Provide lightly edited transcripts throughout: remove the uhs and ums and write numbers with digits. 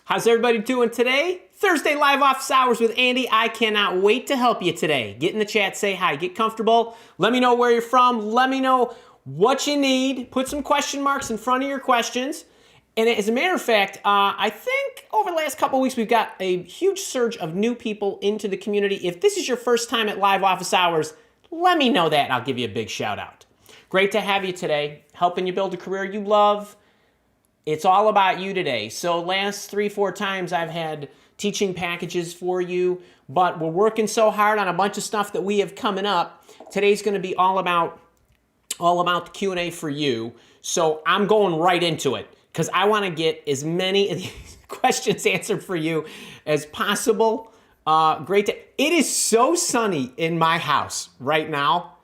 How's everybody doing today? Thursday live office hours with Andy. I cannot wait to help you today. Get in the chat, say hi, get comfortable. Let me know where you're from. Let me know what you need. Put some question marks in front of your questions. And as a matter of fact, I think over the last couple of weeks, we've got a huge surge of new people into the community. If this is your first time at live office hours, let me know that and I'll give you a big shout out. Great to have you today, helping you build a career you love. It's all about you today. So last 3-4 times I've had teaching packages for you, but we're working so hard on a bunch of stuff that we have coming up. Today's going to be all about the Q&A for you. So I'm going right into it because I want to get as many of these questions answered for you as possible. It is so sunny in my house right now,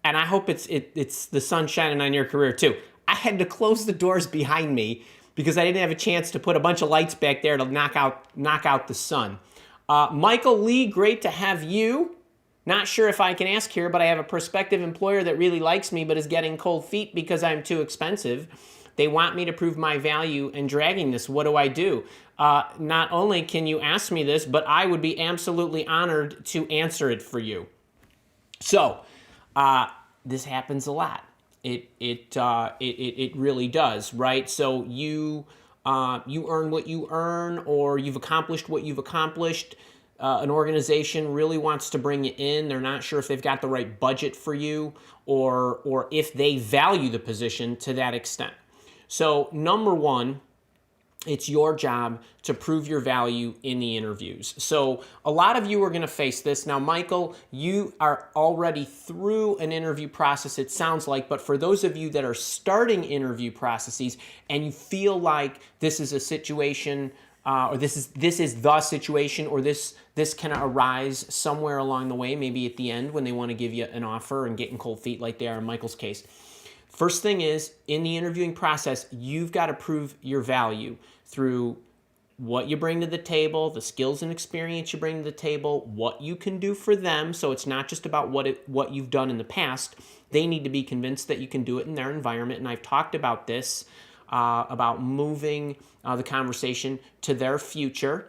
and I hope it's the sun shining on your career too. I had to close the doors behind me because I didn't have a chance to put a bunch of lights back there to knock out the sun. Michael Lee, great to have you. Not sure if I can ask here, but I have a prospective employer that really likes me but is getting cold feet because I'm too expensive. They want me to prove my value and dragging this. What do I do? Not only can you ask me this, but I would be absolutely honored to answer it for you. So, this happens a lot. It really does, right? So you earn what you earn, or you've accomplished what you've accomplished. An organization really wants to bring you in. They're not sure if they've got the right budget for you, or if they value the position to that extent. So number one, it's your job to prove your value in the interviews. So a lot of you are going to face this. Now, Michael, you are already through an interview process, it sounds like, but for those of you that are starting interview processes and you feel like this is a situation or this is the situation, or this can arise somewhere along the way, maybe at the end when they want to give you an offer and getting cold feet like they are in Michael's case. First thing is, in the interviewing process, you've got to prove your value through what you bring to the table, the skills and experience you bring to the table, what you can do for them. So it's not just about what you've done in the past. They need to be convinced that you can do it in their environment. And I've talked about this, about moving the conversation to their future.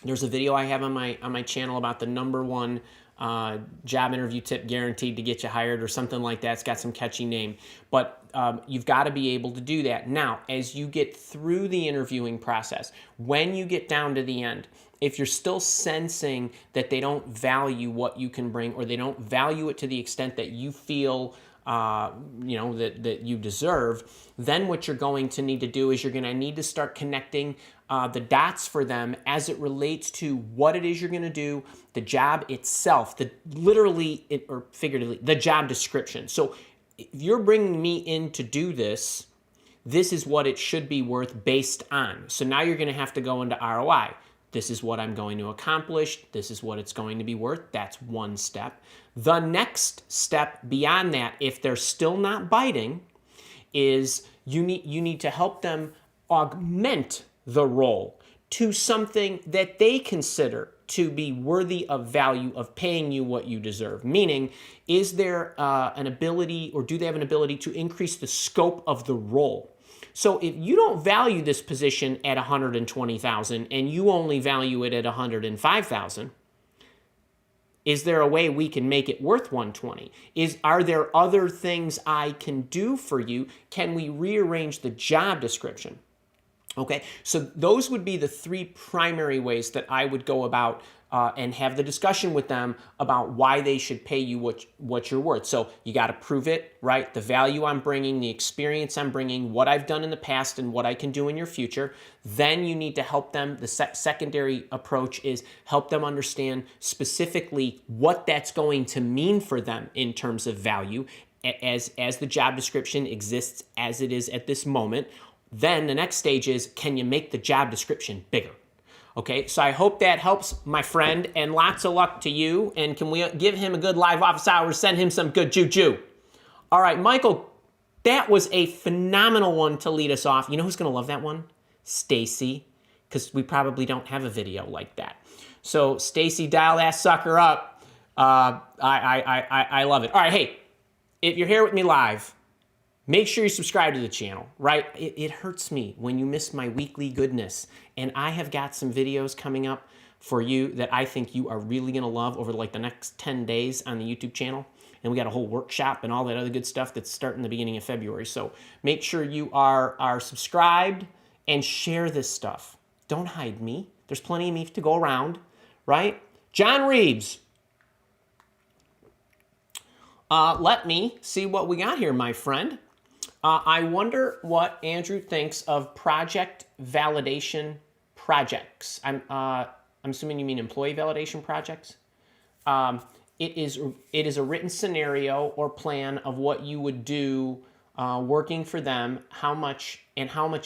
There's a video I have on my channel about the number one job interview tip guaranteed to get you hired or something like that. It's got some catchy name, but you've got to be able to do that. Now, as you get through the interviewing process, when you get down to the end, if you're still sensing that they don't value what you can bring, or they don't value it to the extent that you feel that you deserve, then what you're going to need to do is you're going to need to start connecting the dots for them as it relates to what it is you're going to do, the job itself, literally or figuratively, the job description. So if you're bringing me in to do this, this is what it should be worth based on. So now you're going to have to go into ROI. This is what I'm going to accomplish. This is what it's going to be worth. That's one step. The next step beyond that, if they're still not biting, is you need to help them augment the role to something that they consider to be worthy of value, of paying you what you deserve. Meaning, is there an ability, or do they have an ability to increase the scope of the role? So if you don't value this position at $120,000 and you only value it at $105,000, is there a way we can make it worth $120,000? Are there other things I can do for you? Can we rearrange the job description? Okay, so those would be the three primary ways that I would go about and have the discussion with them about why they should pay you what you're worth. So you got to prove it, right? The value I'm bringing, the experience I'm bringing, what I've done in the past and what I can do in your future. Then you need to help them. The secondary approach is help them understand specifically what that's going to mean for them in terms of value as the job description exists as it is at this moment. Then the next stage is, can you make the job description bigger? Okay, so I hope that helps, my friend, and lots of luck to you. And can we give him a good live office hours, send him some good juju? All right, Michael, that was a phenomenal one to lead us off. You know who's going to love that one? Stacy, because we probably don't have a video like that. So Stacy, dial that sucker up. I love it. All right, hey, if you're here with me live, Make sure you subscribe to the channel, right? It hurts me when you miss my weekly goodness. And I have got some videos coming up for you that I think you are really going to love over like the next 10 days on the YouTube channel. And we got a whole workshop and all that other good stuff that's starting the beginning of February. So make sure you are subscribed and share this stuff. Don't hide me. There's plenty of me to go around, right? John Reeves. Let me see what we got here, my friend. I wonder what Andrew thinks of project validation projects. I'm assuming you mean employee validation projects. It is a written scenario or plan of what you would do working for them, how much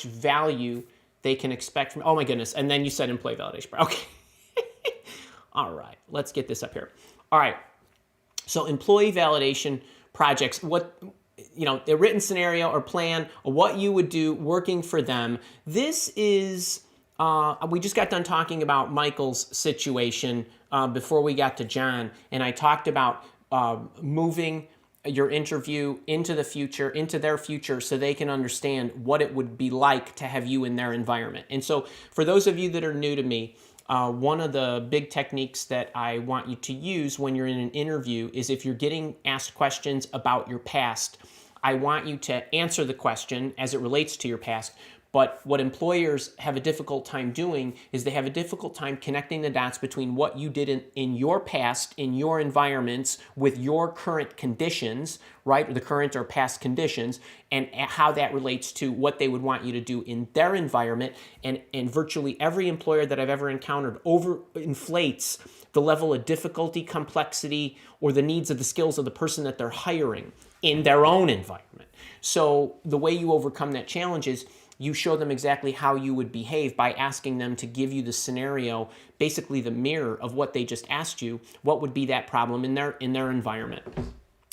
value they can expect from. Oh my goodness! And then you said employee validation. Okay. All right. Let's get this up here. All right. So employee validation projects. A written scenario or plan of what you would do working for them. This is, we just got done talking about Michael's situation before we got to John, and I talked about moving your interview into the future, into their future, so they can understand what it would be like to have you in their environment. And so for those of you that are new to me, one of the big techniques that I want you to use when you're in an interview is if you're getting asked questions about your past, I want you to answer the question as it relates to your past. But what employers have a difficult time doing is they have a difficult time connecting the dots between what you did in your past, in your environments, with your current conditions, right, or the current or past conditions, and how that relates to what they would want you to do in their environment. And virtually every employer that I've ever encountered overinflates the level of difficulty, complexity, or the needs of the skills of the person that they're hiring in their own environment. So the way you overcome that challenge is you show them exactly how you would behave by asking them to give you the scenario, basically the mirror of what they just asked you. What would be that problem in their environment?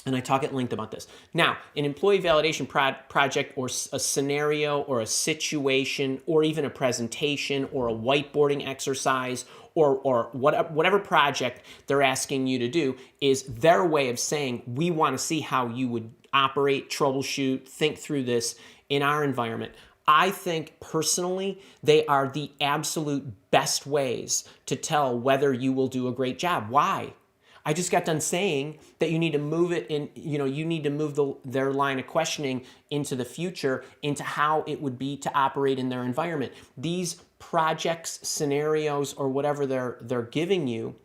And I talk at length about this. Now, an employee validation project or a scenario or a situation or even a presentation or a whiteboarding exercise or whatever project they're asking you to do is their way of saying, we want to see how you would operate, troubleshoot, think through this in our environment. I think personally, they are the absolute best ways to tell whether you will do a great job. Why? I just got done saying that you need to move it in, you need to move their line of questioning into the future, into how it would be to operate in their environment. These projects, scenarios, or whatever they're giving you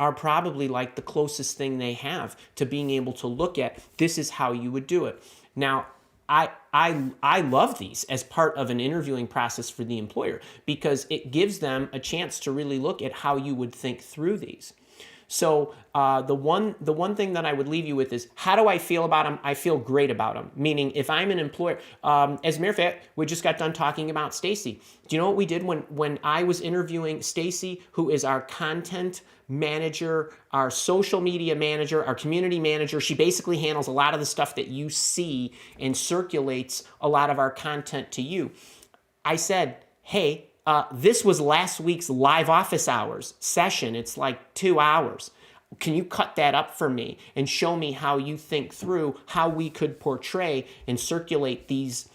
are probably like the closest thing they have to being able to look at, this is how you would do it. Now, I love these as part of an interviewing process for the employer because it gives them a chance to really look at how you would think through these. So the one thing that I would leave you with is, how do I feel about them? I feel great about them. Meaning, if I'm an employer, as a matter of fact, we just got done talking about Stacy. Do you know what we did when I was interviewing Stacy, who is our content manager, our social media manager, our community manager? She basically handles a lot of the stuff that you see and circulates a lot of our content to you. I said, hey, this was last week's live office hours session. It's like 2 hours. Can you cut that up for me and show me how you think through how we could portray and circulate these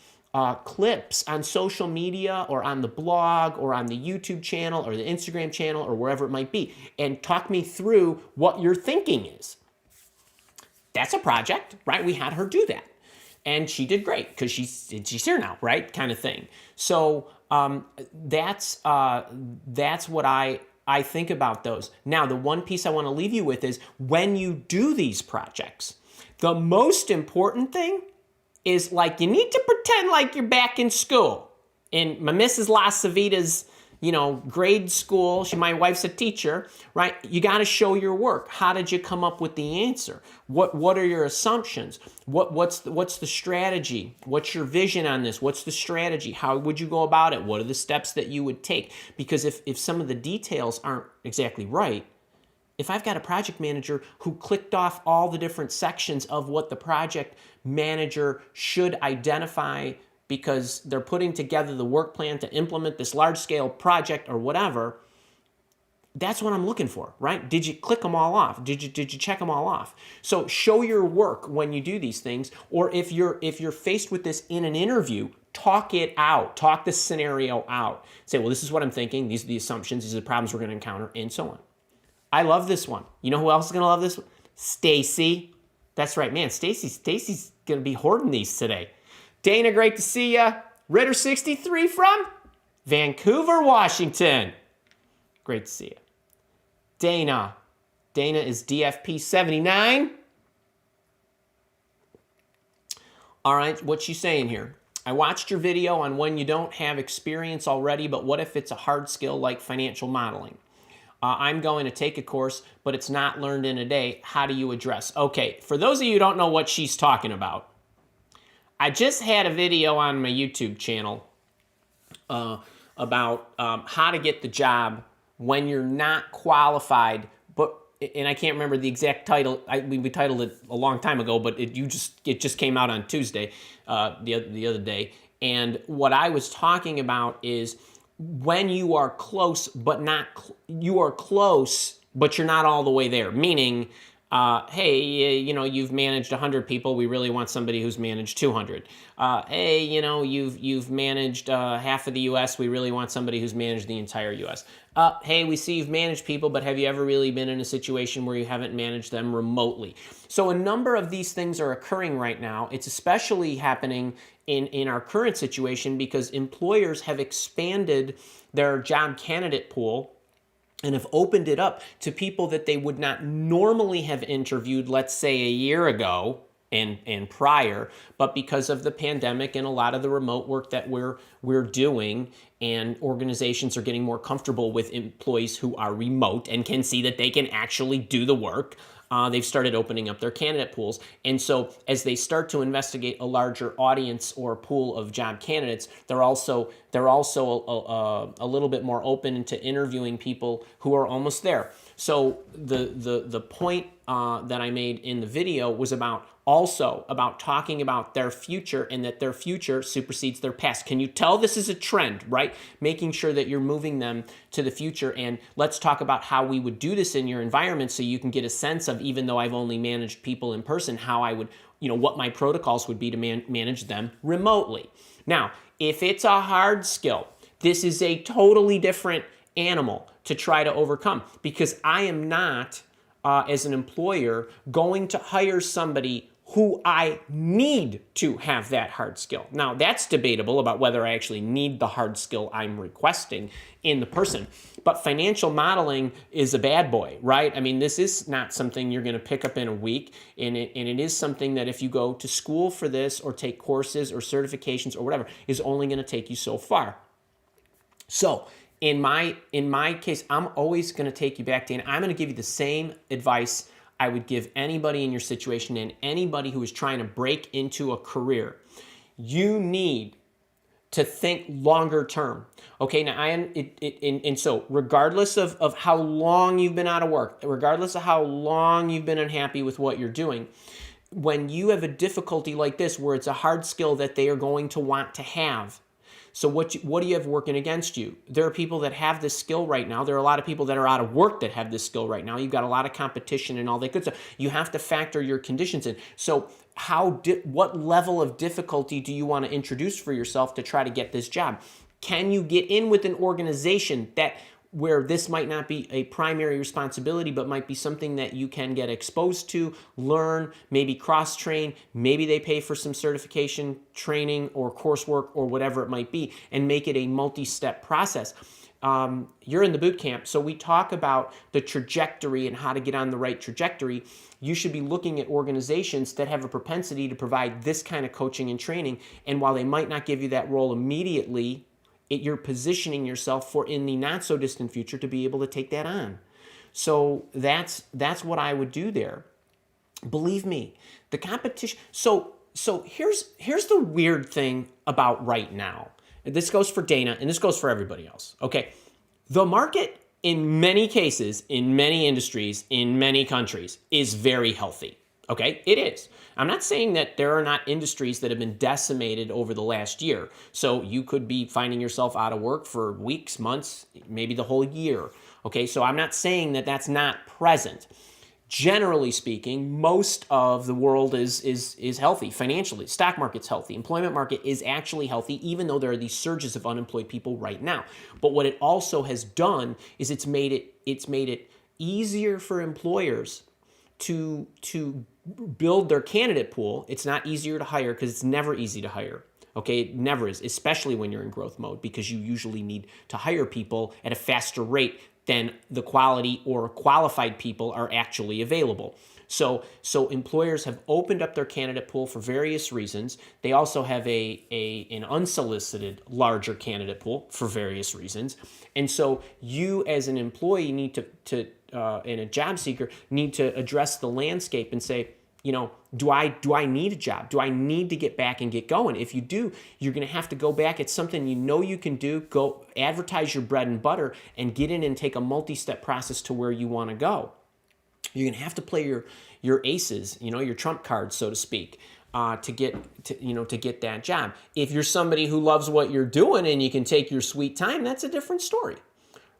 clips on social media or on the blog or on the YouTube channel or the Instagram channel or wherever it might be, and talk me through what your thinking is. That's a project, right? We had her do that. And she did great because she's here now, right? Kind of thing. So that's what I think about those. Now, the one piece I want to leave you with is when you do these projects, the most important thing is, like, you need to pretend like you're back in school. In my Mrs. LaCivita's, grade school, my wife's a teacher, right? You got to show your work. How did you come up with the answer? What are your assumptions? What's the strategy? What's your vision on this? What's the strategy? How would you go about it? What are the steps that you would take? Because if some of the details aren't exactly right, if I've got a project manager who clicked off all the different sections of what the project manager should identify because they're putting together the work plan to implement this large-scale project or whatever, That's what I'm looking for, right? Did you click them all off? Did you check them all off? So show your work when you do these things, or if you're faced with this in an interview, talk it out, talk the scenario out. Say, well, this is what I'm thinking. These are the assumptions. These are the problems we're going to encounter, and so on. I love this one. You know who else is going to love this one? Stacy. That's right, man. Stacy's going to be hoarding these today. Dana, great to see ya. Ritter 63 from Vancouver, Washington. Great to see you. Dana. Dana is DFP 79. All right, what's she saying here? I watched your video on when you don't have experience already, but what if it's a hard skill like financial modeling? I'm going to take a course, but it's not learned in a day. How do you address? Okay, for those of you who don't know what she's talking about, I just had a video on my YouTube channel about how to get the job when you're not qualified, and I can't remember the exact title. We titled it a long time ago, but it just came out on Tuesday, the other day. And what I was talking about is when you are close, but you are close, but you're not all the way there. Meaning, hey, you've managed 100 people. We really want somebody who's managed 200. Hey, you've managed half of the U.S. We really want somebody who's managed the entire U.S. Hey, we see you've managed people, but have you ever really been in a situation where you haven't managed them remotely? So a number of these things are occurring right now. It's especially happening in our current situation because employers have expanded their job candidate pool and have opened it up to people that they would not normally have interviewed, let's say a year ago and prior, but because of the pandemic and a lot of the remote work that we're doing, and organizations are getting more comfortable with employees who are remote and can see that they can actually do the work, they've started opening up their candidate pools. And so as they start to investigate a larger audience or pool of job candidates, they're also a little bit more open to interviewing people who are almost there. So the point that I made in the video was about talking about their future, and that their future supersedes their past. Can you tell this is a trend, right? Making sure that you're moving them to the future. And let's talk about how we would do this in your environment so you can get a sense of, even though I've only managed people in person, how I would, what my protocols would be to manage them remotely. Now, if it's a hard skill, this is a totally different animal to try to overcome, because I am not, as an employer, going to hire somebody who I need to have that hard skill. Now, that's debatable about whether I actually need the hard skill I'm requesting in the person. But financial modeling is a bad boy, right? I mean, this is not something you're going to pick up in a week, and it is something that if you go to school for this or take courses or certifications or whatever, is only going to take you so far. So in my case, I'm always going to take you back to, and I'm going to give you the same advice I would give anybody in your situation and anybody who is trying to break into a career. You need to think longer term. Okay, now and so regardless of how long you've been out of work, regardless of how long you've been unhappy with what you're doing, when you have a difficulty like this where it's a hard skill that they are going to want to have, so what do you have working against you? There are people that have this skill right now. There are a lot of people that are out of work that have this skill right now. You've got a lot of competition and all that good stuff. You have to factor your conditions in. So what level of difficulty do you want to introduce for yourself to try to get this job? Can you get in with an organization where this might not be a primary responsibility, but might be something that you can get exposed to, learn, maybe cross-train, maybe they pay for some certification training or coursework or whatever it might be, and make it a multi-step process. You're in the boot camp, so we talk about the trajectory and how to get on the right trajectory. You should be looking at organizations that have a propensity to provide this kind of coaching and training, and while they might not give you that role immediately, you're positioning yourself for in the not so distant future to be able to take that on. So that's what I would do there. Believe me, the competition. So here's the weird thing about right now. This goes for Dana and this goes for everybody else. Okay, the market in many cases, in many industries, in many countries is very healthy. Okay, it is. I'm not saying that there are not industries that have been decimated over the last year. So you could be finding yourself out of work for weeks, months, maybe the whole year. Okay, so I'm not saying that that's not present. Generally speaking, most of the world is healthy financially. Stock market's healthy. Employment market is actually healthy, even though there are these surges of unemployed people right now. But what it also has done is it's made it easier for employers to build their candidate pool. It's not easier to hire because it's never easy to hire. Okay, it never is, especially when you're in growth mode, because you usually need to hire people at a faster rate than the quality or qualified people are actually available. So employers have opened up their candidate pool for various reasons. They also have an unsolicited larger candidate pool for various reasons. And so you as an employee need to and a job seeker need to address the landscape and say, do I need a job? Do I need to get back and get going? If you do, you're going to have to go back. It's something you can do. Go advertise your bread and butter and get in and take a multi-step process to where you want to go. You're going to have to play your aces, your trump cards, so to speak, to get that job. If you're somebody who loves what you're doing and you can take your sweet time, that's a different story,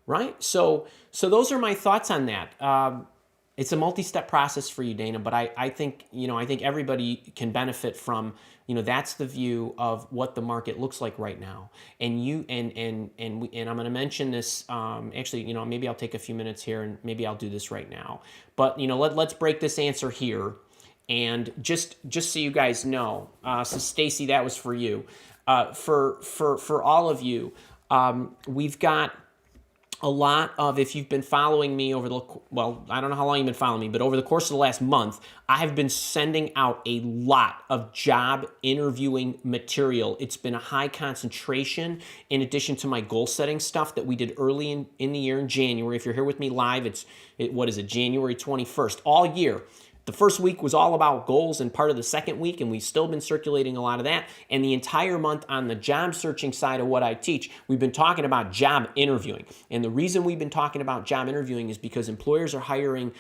right? So those are my thoughts on that. It's a multi-step process for you, Dana, but I think everybody can benefit from, that's the view of what the market looks like right now. And I'm going to mention this, actually, maybe I'll take a few minutes here and maybe I'll do this right now. But, let's break this answer here. And just so you guys know, so Stacy, that was for you. For all of you, we've got a lot of, if you've been following me I don't know how long you've been following me, but over the course of the last month, I have been sending out a lot of job interviewing material. It's been a high concentration in addition to my goal setting stuff that we did early in the year in January. If you're here with me live, January 21st, all year. The first week was all about goals and part of the second week, and we've still been circulating a lot of that. And the entire month on the job searching side of what I teach, we've been talking about job interviewing. And the reason we've been talking about job interviewing is because employers are hiring,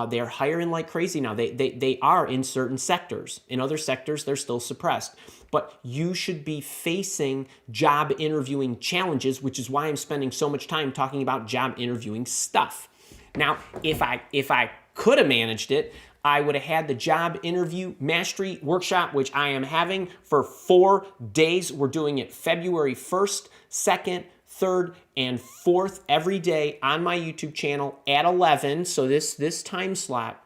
they're hiring like crazy now. They are in certain sectors. In other sectors, they're still suppressed. But you should be facing job interviewing challenges, which is why I'm spending so much time talking about job interviewing stuff. Now, if I could have managed it, I would have had the job interview mastery workshop, which I am having for 4 days. We're doing it February 1st, 2nd, 3rd, and 4th every day on my YouTube channel at 11. So this time slot.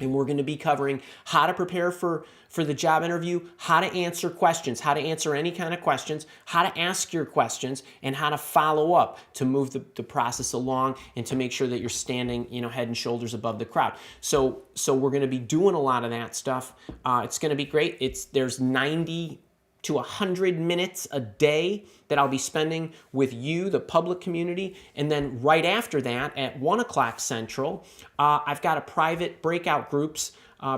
And we're going to be covering how to prepare for the job interview, how to answer questions, how to answer any kind of questions, how to ask your questions, and how to follow up to move the process along and to make sure that you're standing, head and shoulders above the crowd. So we're going to be doing a lot of that stuff. It's going to be great. There's 90 to 100 minutes a day that I'll be spending with you, the public community. And then right after that, at 1 o'clock Central, I've got a private breakout groups,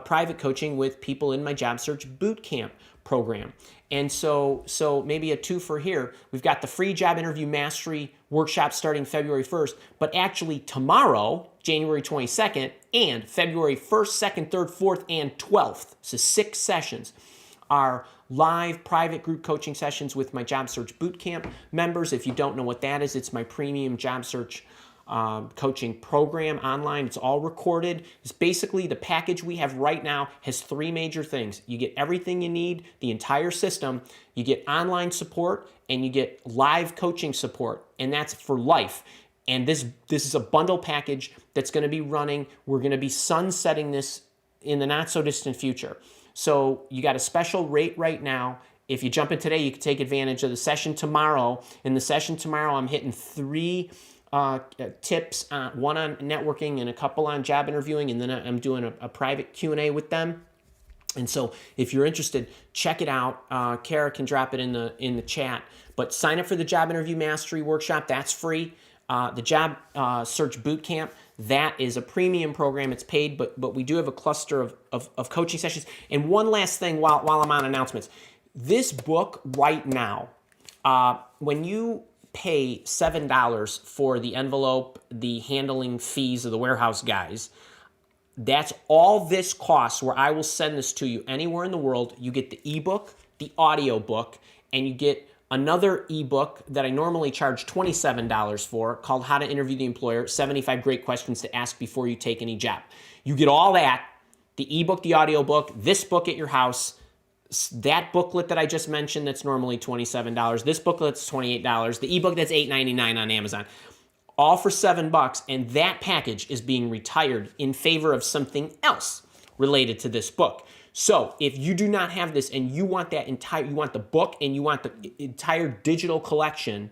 private coaching with people in my job search boot camp program. And so maybe a two for here. We've got the free job interview mastery workshop starting February 1st, but actually tomorrow, January 22nd, and February 1st, 2nd, 3rd, 4th, and 12th, so 6 sessions, are live private group coaching sessions with my job search bootcamp members. If you don't know what that is, it's my premium job search coaching program online. It's all recorded. It's basically the package we have right now has 3 major things. You get everything you need, the entire system. You get online support and you get live coaching support, and that's for life. And this is a bundle package that's going to be running. We're going to be sunsetting this in the not so distant future. So you got a special rate right now. If you jump in today, you can take advantage of the session tomorrow. In the session tomorrow, I'm hitting 3 tips, one on networking and a couple on job interviewing, and then I'm doing a private Q&A with them. And so if you're interested, check it out. Kara can drop it in the chat. But sign up for the Job Interview Mastery Workshop. That's free. The Job Search Bootcamp, that is a premium program. It's paid, but we do have a cluster of coaching sessions. And one last thing while I'm on announcements. This book right now, when you pay $7 for the envelope, the handling fees of the warehouse guys, That's all this costs, where I will send this to you anywhere in the world. You get the ebook, the audio book, and you get another ebook that I normally charge $27 for, called How to Interview the Employer, 75 Great Questions to Ask Before You Take Any Job. You get all that, the ebook, the audio book, this book at your house, that booklet that I just mentioned that's normally $27, this booklet's $28, the ebook that's $8.99 on Amazon. All for $7, and that package is being retired in favor of something else related to this book. So if you do not have this and you want you want the book and you want the entire digital collection,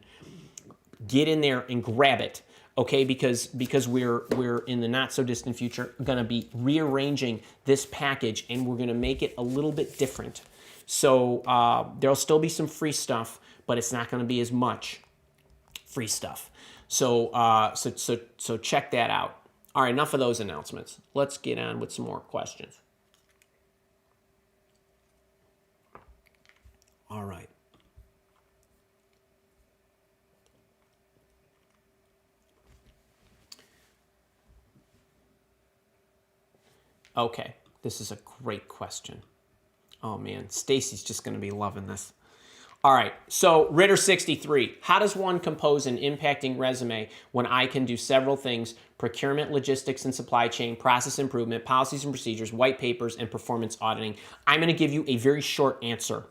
get in there and grab it, okay? Because we're in the not so distant future going to be rearranging this package, and we're going to make it a little bit different. So there'll still be some free stuff, but it's not going to be as much free stuff. So check that out. All right, enough of those announcements. Let's get on with some more questions. All right. Okay, this is a great question. Oh man, Stacy's just going to be loving this. All right, so Ritter63, how does one compose an impacting resume when I can do several things: procurement, logistics and supply chain, process improvement, policies and procedures, white papers, and performance auditing? I'm going to give you a very short answer.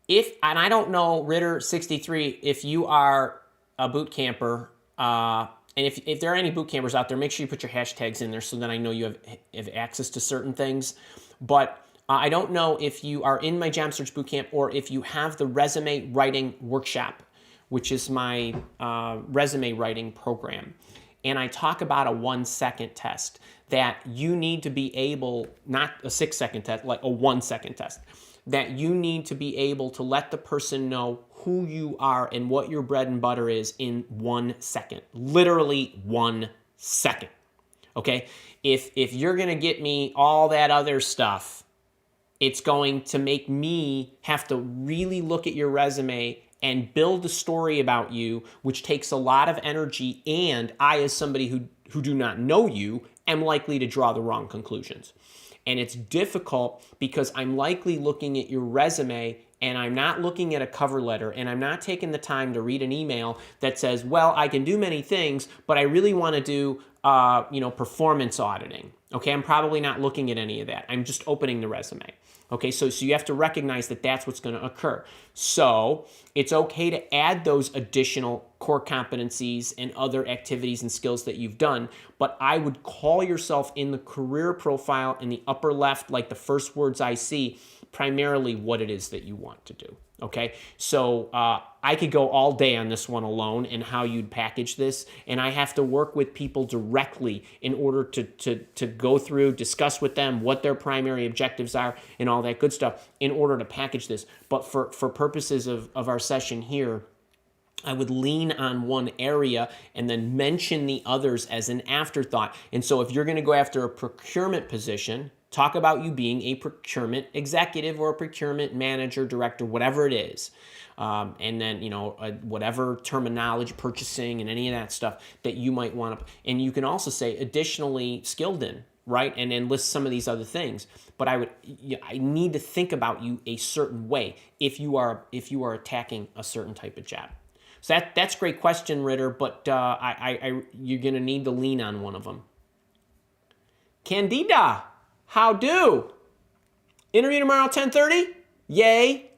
And I don't know, Ritter63, if you are a boot camper, and if there are any boot campers out there, make sure you put your hashtags in there so that I know you have access to certain things. But I don't know if you are in my Job Search Bootcamp or if you have the resume writing workshop, which is my resume writing program. And I talk about a 1-second test that you need to be able, not a 6-second test, like a 1-second test, that you need to be able to let the person know who you are and what your bread and butter is in 1 second. Literally 1 second. Okay? If you're going to get me all that other stuff, it's going to make me have to really look at your resume and build a story about you, which takes a lot of energy, and I, as somebody who do not know you, am likely to draw the wrong conclusions. And it's difficult because I'm likely looking at your resume and I'm not looking at a cover letter, and I'm not taking the time to read an email that says, well, I can do many things, but I really want to do performance auditing. Okay, I'm probably not looking at any of that. I'm just opening the resume. Okay, so you have to recognize that that's what's going to occur. So it's okay to add those additional core competencies and other activities and skills that you've done, but I would call yourself in the career profile in the upper left, like the first words I see, primarily what it is that you want to do. Okay, so I could go all day on this one alone and how you'd package this, and I have to work with people directly in order to go through, discuss with them what their primary objectives are and all that good stuff in order to package this. But for purposes of our session here, I would lean on one area and then mention the others as an afterthought. And so if you're going to go after a procurement position, talk about you being a procurement executive or a procurement manager, director, whatever it is. And then, whatever terminology, purchasing, and any of that stuff that you might want to. And you can also say additionally skilled in, right? And then list some of these other things. But I need to think about you a certain way if you are attacking a certain type of job. So that's a great question, Ritter, but you're going to need to lean on one of them. Candida, how do? Interview tomorrow, 10:30? Yay.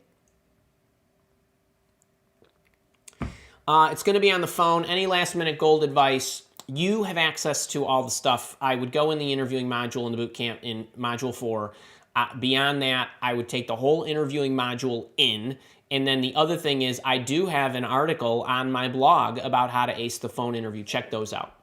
It's going to be on the phone. Any last-minute gold advice? You have access to all the stuff. I would go in the interviewing module in the boot camp in Module 4. Beyond that, I would take the whole interviewing module in. And then the other thing is I do have an article on my blog about how to ace the phone interview. Check those out.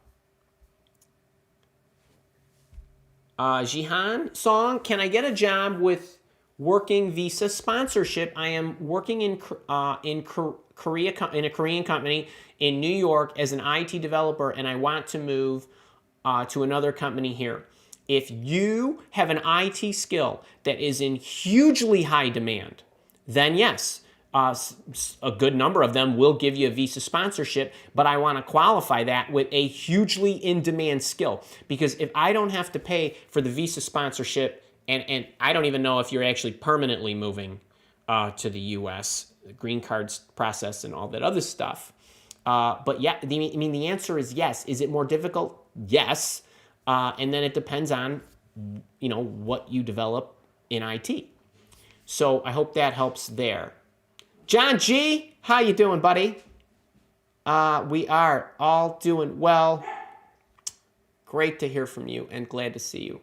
Jihan Song, can I get a job with working visa sponsorship? I am working in Korea, in a Korean company in New York as an IT developer, and I want to move to another company here. If you have an IT skill that is in hugely high demand, then yes, A good number of them will give you a visa sponsorship, but I want to qualify that with a hugely in-demand skill. Because if I don't have to pay for the visa sponsorship, and I don't even know if you're actually permanently moving to the U.S., the green cards process and all that other stuff. But yeah, I mean, the answer is yes. Is it more difficult? Yes. And then it depends on, what you develop in IT. So I hope that helps there. John G, how you doing, buddy? We are all doing well. Great to hear from you and glad to see you.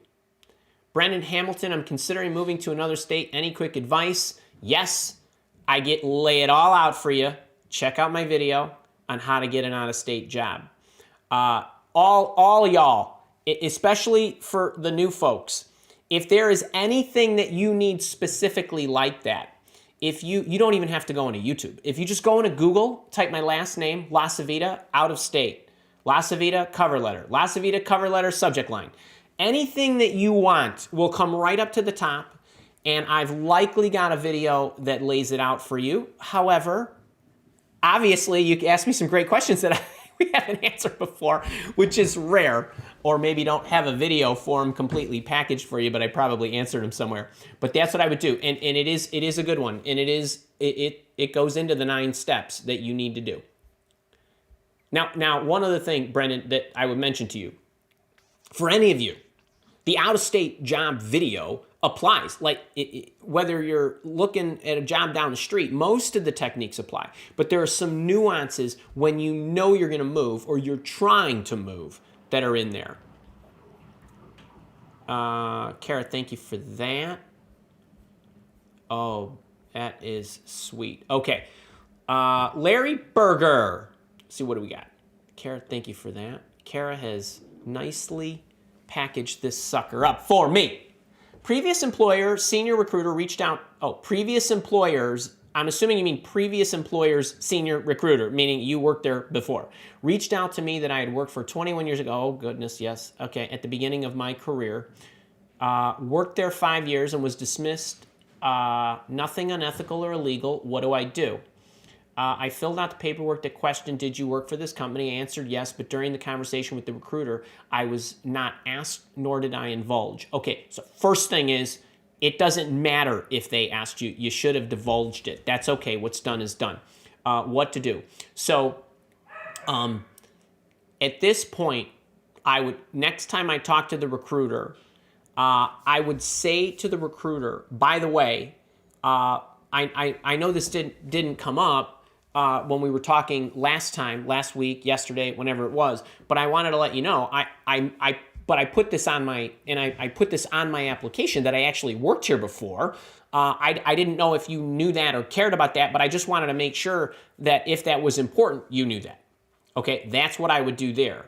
Brendan Hamilton, I'm considering moving to another state. Any quick advice? Yes, I lay it all out for you. Check out my video on how to get an out-of-state job. All y'all, especially for the new folks, if there is anything that you need specifically like that, if you don't even have to go into YouTube. If you just go into Google, type my last name, LaCivita, out of state. LaCivita, cover letter. LaCivita, cover letter, subject line. Anything that you want will come right up to the top, and I've likely got a video that lays it out for you. However, obviously, you asked me some great questions that we haven't answered before, which is rare, or maybe don't have a video form completely packaged for you, but I probably answered them somewhere. But that's what I would do, and it is a good one, and it goes into the 9 steps that you need to do. Now, one other thing, Brendan, that I would mention to you, for any of you, the out-of-state job video applies. Like whether you're looking at a job down the street, most of the techniques apply. But there are some nuances when you know you're going to move or you're trying to move that are in there. Kara, thank you for that. Oh, that is sweet. Okay. Larry Berger. Let's see, what do we got? Kara, thank you for that. Kara has nicely packaged this sucker up for me. Previous employer, senior recruiter reached out. Oh, previous employers, I'm assuming you mean previous employers, senior recruiter, meaning you worked there before. Reached out to me that I had worked for 21 years ago. Oh, goodness, yes. Okay, at the beginning of my career. Worked there 5 years and was dismissed. Nothing unethical or illegal. What do I do? I filled out the paperwork that questioned, did you work for this company? I answered yes, but during the conversation with the recruiter, I was not asked, nor did I divulge. Okay, so first thing is, it doesn't matter if they asked you. You should have divulged it. That's okay. What's done is done. What to do? So at this point, next time I talk to the recruiter, I would say to the recruiter, by the way, I know this didn't come up when we were talking last week, yesterday, whenever it was, but I wanted to let you know, but I put this on I put this on my application that I actually worked here before. I didn't know if you knew that or cared about that, but I just wanted to make sure that if that was important, you knew that. Okay, that's what I would do there.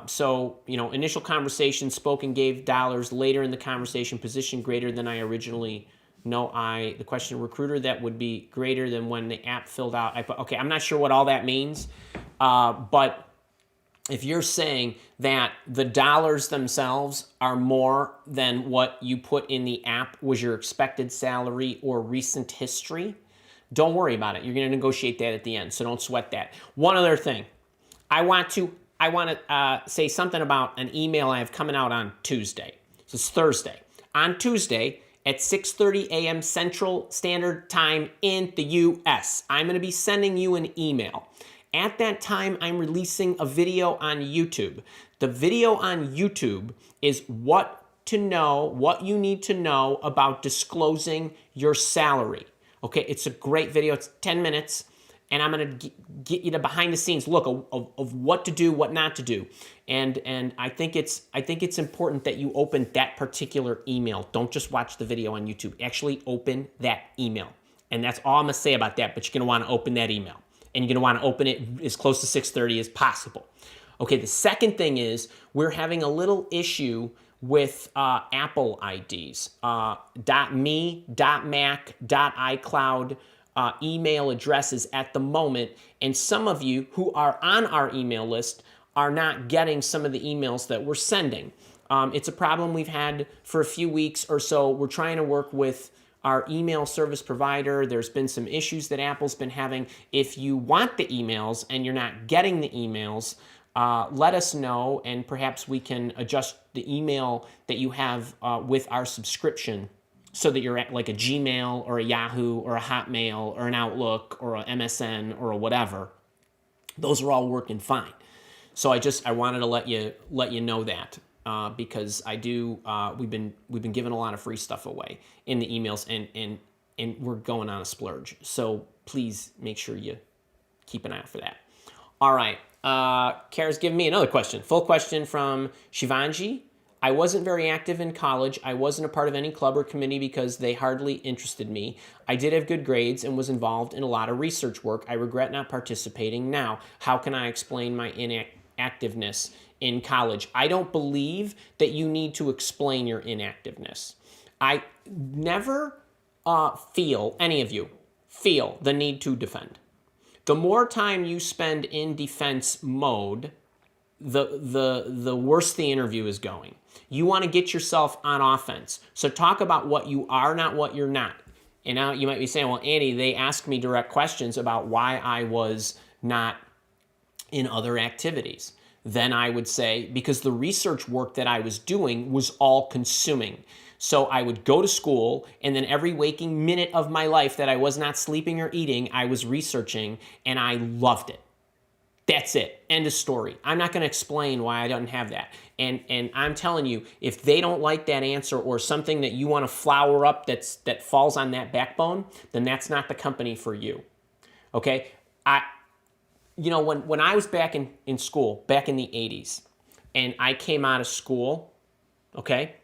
So, initial conversation, spoke and gave dollars. Later in the conversation, position greater than I originally. The question recruiter, that would be greater than when the app filled out. Okay, I'm not sure what all that means, but if you're saying that the dollars themselves are more than what you put in the app was your expected salary or recent history, don't worry about it. You're going to negotiate that at the end, so don't sweat that. One other thing, I want to say something about an email I have coming out on Tuesday. So it's Thursday. On Tuesday, at 6:30 a.m. Central Standard Time in the U.S. I'm going to be sending you an email. At that time, I'm releasing a video on YouTube. The video on YouTube is what you need to know about disclosing your salary. Okay, it's a great video. It's 10 minutes, and I'm going to get you the behind the scenes look of what to do, what not to do. And I think it's important that you open that particular email. Don't just watch the video on YouTube. Actually open that email. And that's all I'm going to say about that, but you're going to want to open that email. And you're going to want to open it as close to 6:30 as possible. Okay, the second thing is we're having a little issue with Apple IDs. .me, .mac, .icloud email addresses at the moment. And some of you who are on our email list are not getting some of the emails that we're sending. It's a problem we've had for a few weeks or so. We're trying to work with our email service provider. There's been some issues that Apple's been having. If you want the emails and you're not getting the emails, let us know, and perhaps we can adjust the email that you have with our subscription so that you're at like a Gmail or a Yahoo or a Hotmail or an Outlook or a MSN or a whatever. Those are all working fine. So I wanted to let you know that because we've been giving a lot of free stuff away in the emails, and we're going on a splurge. So please make sure you keep an eye out for that. All right. Kara's giving me another question. Full question from Shivanji. I wasn't very active in college. I wasn't a part of any club or committee because they hardly interested me. I did have good grades and was involved in a lot of research work. I regret not participating now. How can I explain my inactiveness in college? I don't believe that you need to explain your inactiveness. I never any of you feel the need to defend. The more time you spend in defense mode, the worse the interview is going. You want to get yourself on offense. So talk about what you are, not what you're not. And now you might be saying, well, Andy, they asked me direct questions about why I was not in other activities. Then I would say, because the research work that I was doing was all consuming. So I would go to school, and then every waking minute of my life that I was not sleeping or eating, I was researching, and I loved it. That's it. End of story. I'm not going to explain why I don't have that. And I'm telling you, if they don't like that answer or something that you want to flower up that falls on that backbone, then that's not the company for you. Okay? When I was back in school, back in the 80s, and I came out of school, okay,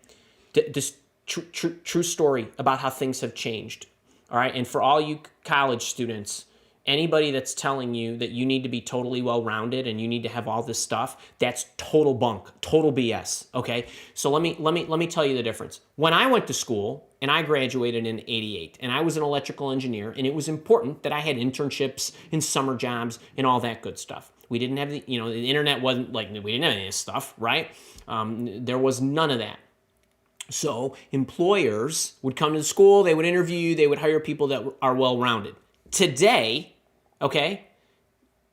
this true story about how things have changed. All right? And for all you college students, anybody that's telling you that you need to be totally well-rounded and you need to have all this stuff, that's total bunk, total BS, okay? So let me tell you the difference. When I went to school, and I graduated in 88, and I was an electrical engineer, and it was important that I had internships and summer jobs and all that good stuff. We didn't have the internet wasn't like, we didn't have any of this stuff, right? There was none of that. So employers would come to the school, they would interview you, they would hire people that are well-rounded. Today, okay,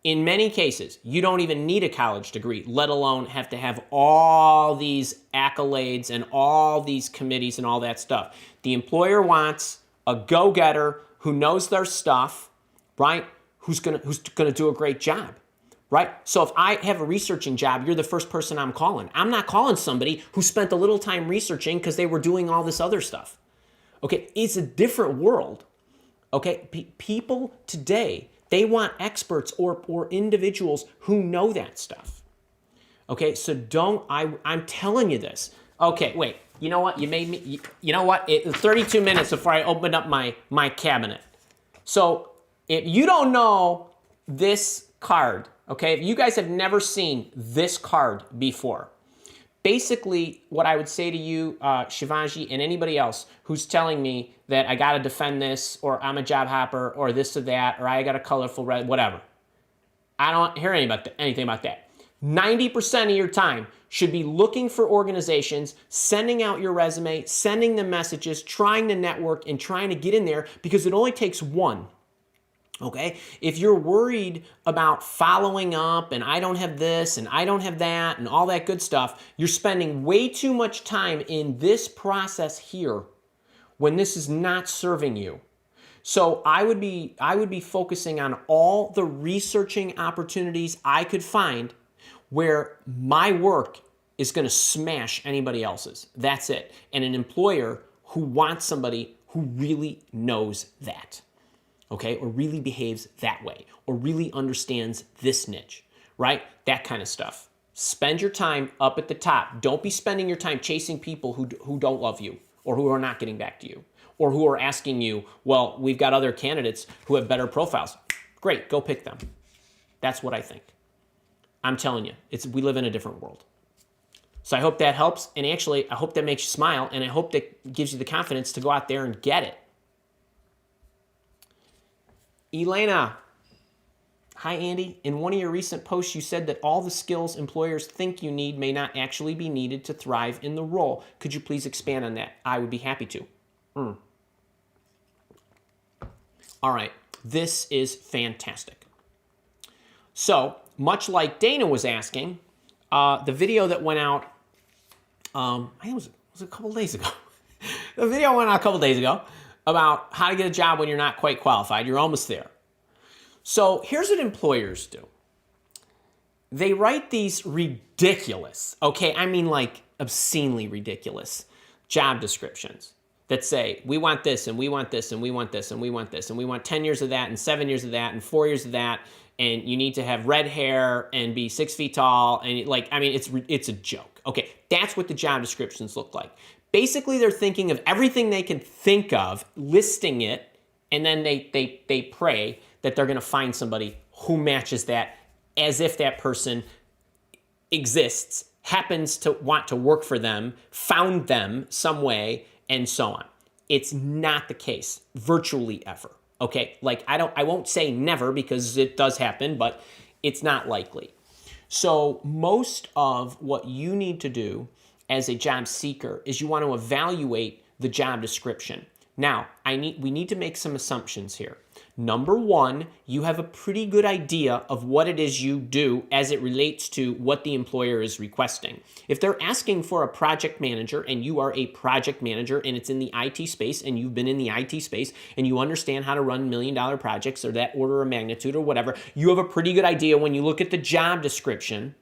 in many cases, you don't even need a college degree, let alone have to have all these accolades and all these committees and all that stuff. The employer wants a go-getter who knows their stuff, right? Who's gonna do a great job, right? So if I have a researching job, you're the first person I'm calling. I'm not calling somebody who spent a little time researching because they were doing all this other stuff. Okay, it's a different world. Okay, people today, they want experts or individuals who know that stuff. Okay, so I'm telling you this. Okay, wait, you know what? You made me, you know what? It was 32 minutes before I opened up my cabinet. So if you don't know this card, okay, if you guys have never seen this card before, basically what I would say to you, Shivanji, and anybody else who's telling me that I got to defend this, or I'm a job hopper, or this or that, or I got a colorful red, whatever. I don't hear anything about that. 90% of your time should be looking for organizations, sending out your resume, sending them messages, trying to network, and trying to get in there, because it only takes one. Okay, if you're worried about following up and I don't have this and I don't have that and all that good stuff, you're spending way too much time in this process here when this is not serving you. So I would be focusing on all the researching opportunities I could find where my work is going to smash anybody else's. That's it. And an employer who wants somebody who really knows that. Okay, or really behaves that way, or really understands this niche, right? That kind of stuff. Spend your time up at the top. Don't be spending your time chasing people who don't love you, or who are not getting back to you, or who are asking you, well, we've got other candidates who have better profiles. Great, go pick them. That's what I think. I'm telling you, we live in a different world. So I hope that helps, and actually, I hope that makes you smile, and I hope that gives you the confidence to go out there and get it. Elena, hi Andy. In one of your recent posts, you said that all the skills employers think you need may not actually be needed to thrive in the role. Could you please expand on that? I would be happy to. All right, this is fantastic. So, much like Dana was asking, the video that went out, I think it was a couple days ago. The video went out a couple days ago about how to get a job when you're not quite qualified. You're almost there. So here's what employers do. They write these ridiculous, okay, I mean like obscenely ridiculous job descriptions that say, we want this, and we want this, and we want this, and we want this, and we want 10 years of that, and 7 years of that, and 4 years of that, and you need to have red hair and be 6 feet tall, and like, I mean, it's a joke. Okay, that's what the job descriptions look like. Basically, they're thinking of everything they can think of, listing it, and then they pray that they're going to find somebody who matches that, as if that person exists, happens to want to work for them, found them some way, and so on. It's not the case virtually ever. Okay, like I won't say never because it does happen, but it's not likely. So most of what you need to do as a job seeker is you want to evaluate the job description. Now, we need to make some assumptions here. Number one, you have a pretty good idea of what it is you do as it relates to what the employer is requesting. If they're asking for a project manager and you are a project manager and it's in the IT space and you've been in the IT space and you understand how to run $1 million projects or that order of magnitude or whatever, you have a pretty good idea when you look at the job description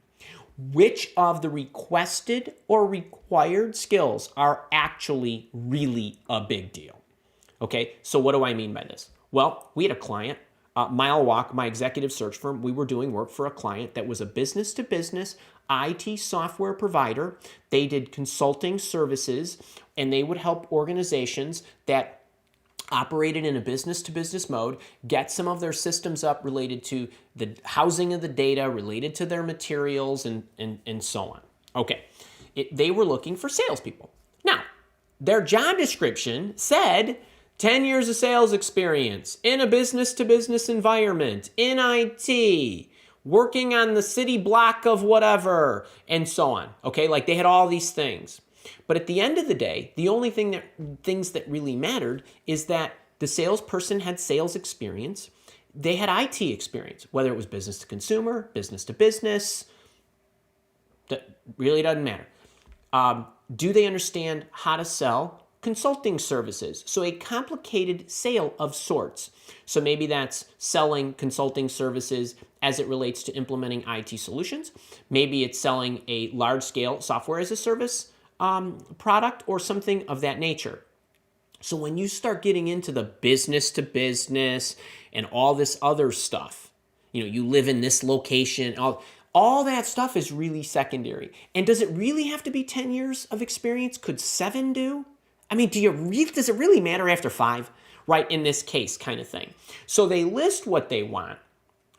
which of the requested or required skills are actually really a big deal. Okay, so what do I mean by this? Well, we had a client, Mile Walk, my executive search firm. We were doing work for a client that was a business-to-business IT software provider. They did consulting services, and they would help organizations that operated in a business-to-business mode get some of their systems up related to the housing of the data, related to their materials, and so on. Okay, they were looking for salespeople. Now, their job description said 10 years of sales experience in a business-to-business environment, in IT, working on the city block of whatever, and so on. Okay, like they had all these things. But at the end of the day, the only things that really mattered is that the salesperson had sales experience. They had IT experience, whether it was business to consumer, business to business. That really doesn't matter. Do they understand how to sell consulting services? So a complicated sale of sorts. So maybe that's selling consulting services as it relates to implementing IT solutions. Maybe it's selling a large-scale software as a service product or something of that nature. So when you start getting into the business to business and all this other stuff, you live in this location, all that stuff is really secondary. And does it really have to be 10 years of experience? Could 7 do? I mean, does it really matter after 5? Right, in this case kind of thing. So they list what they want,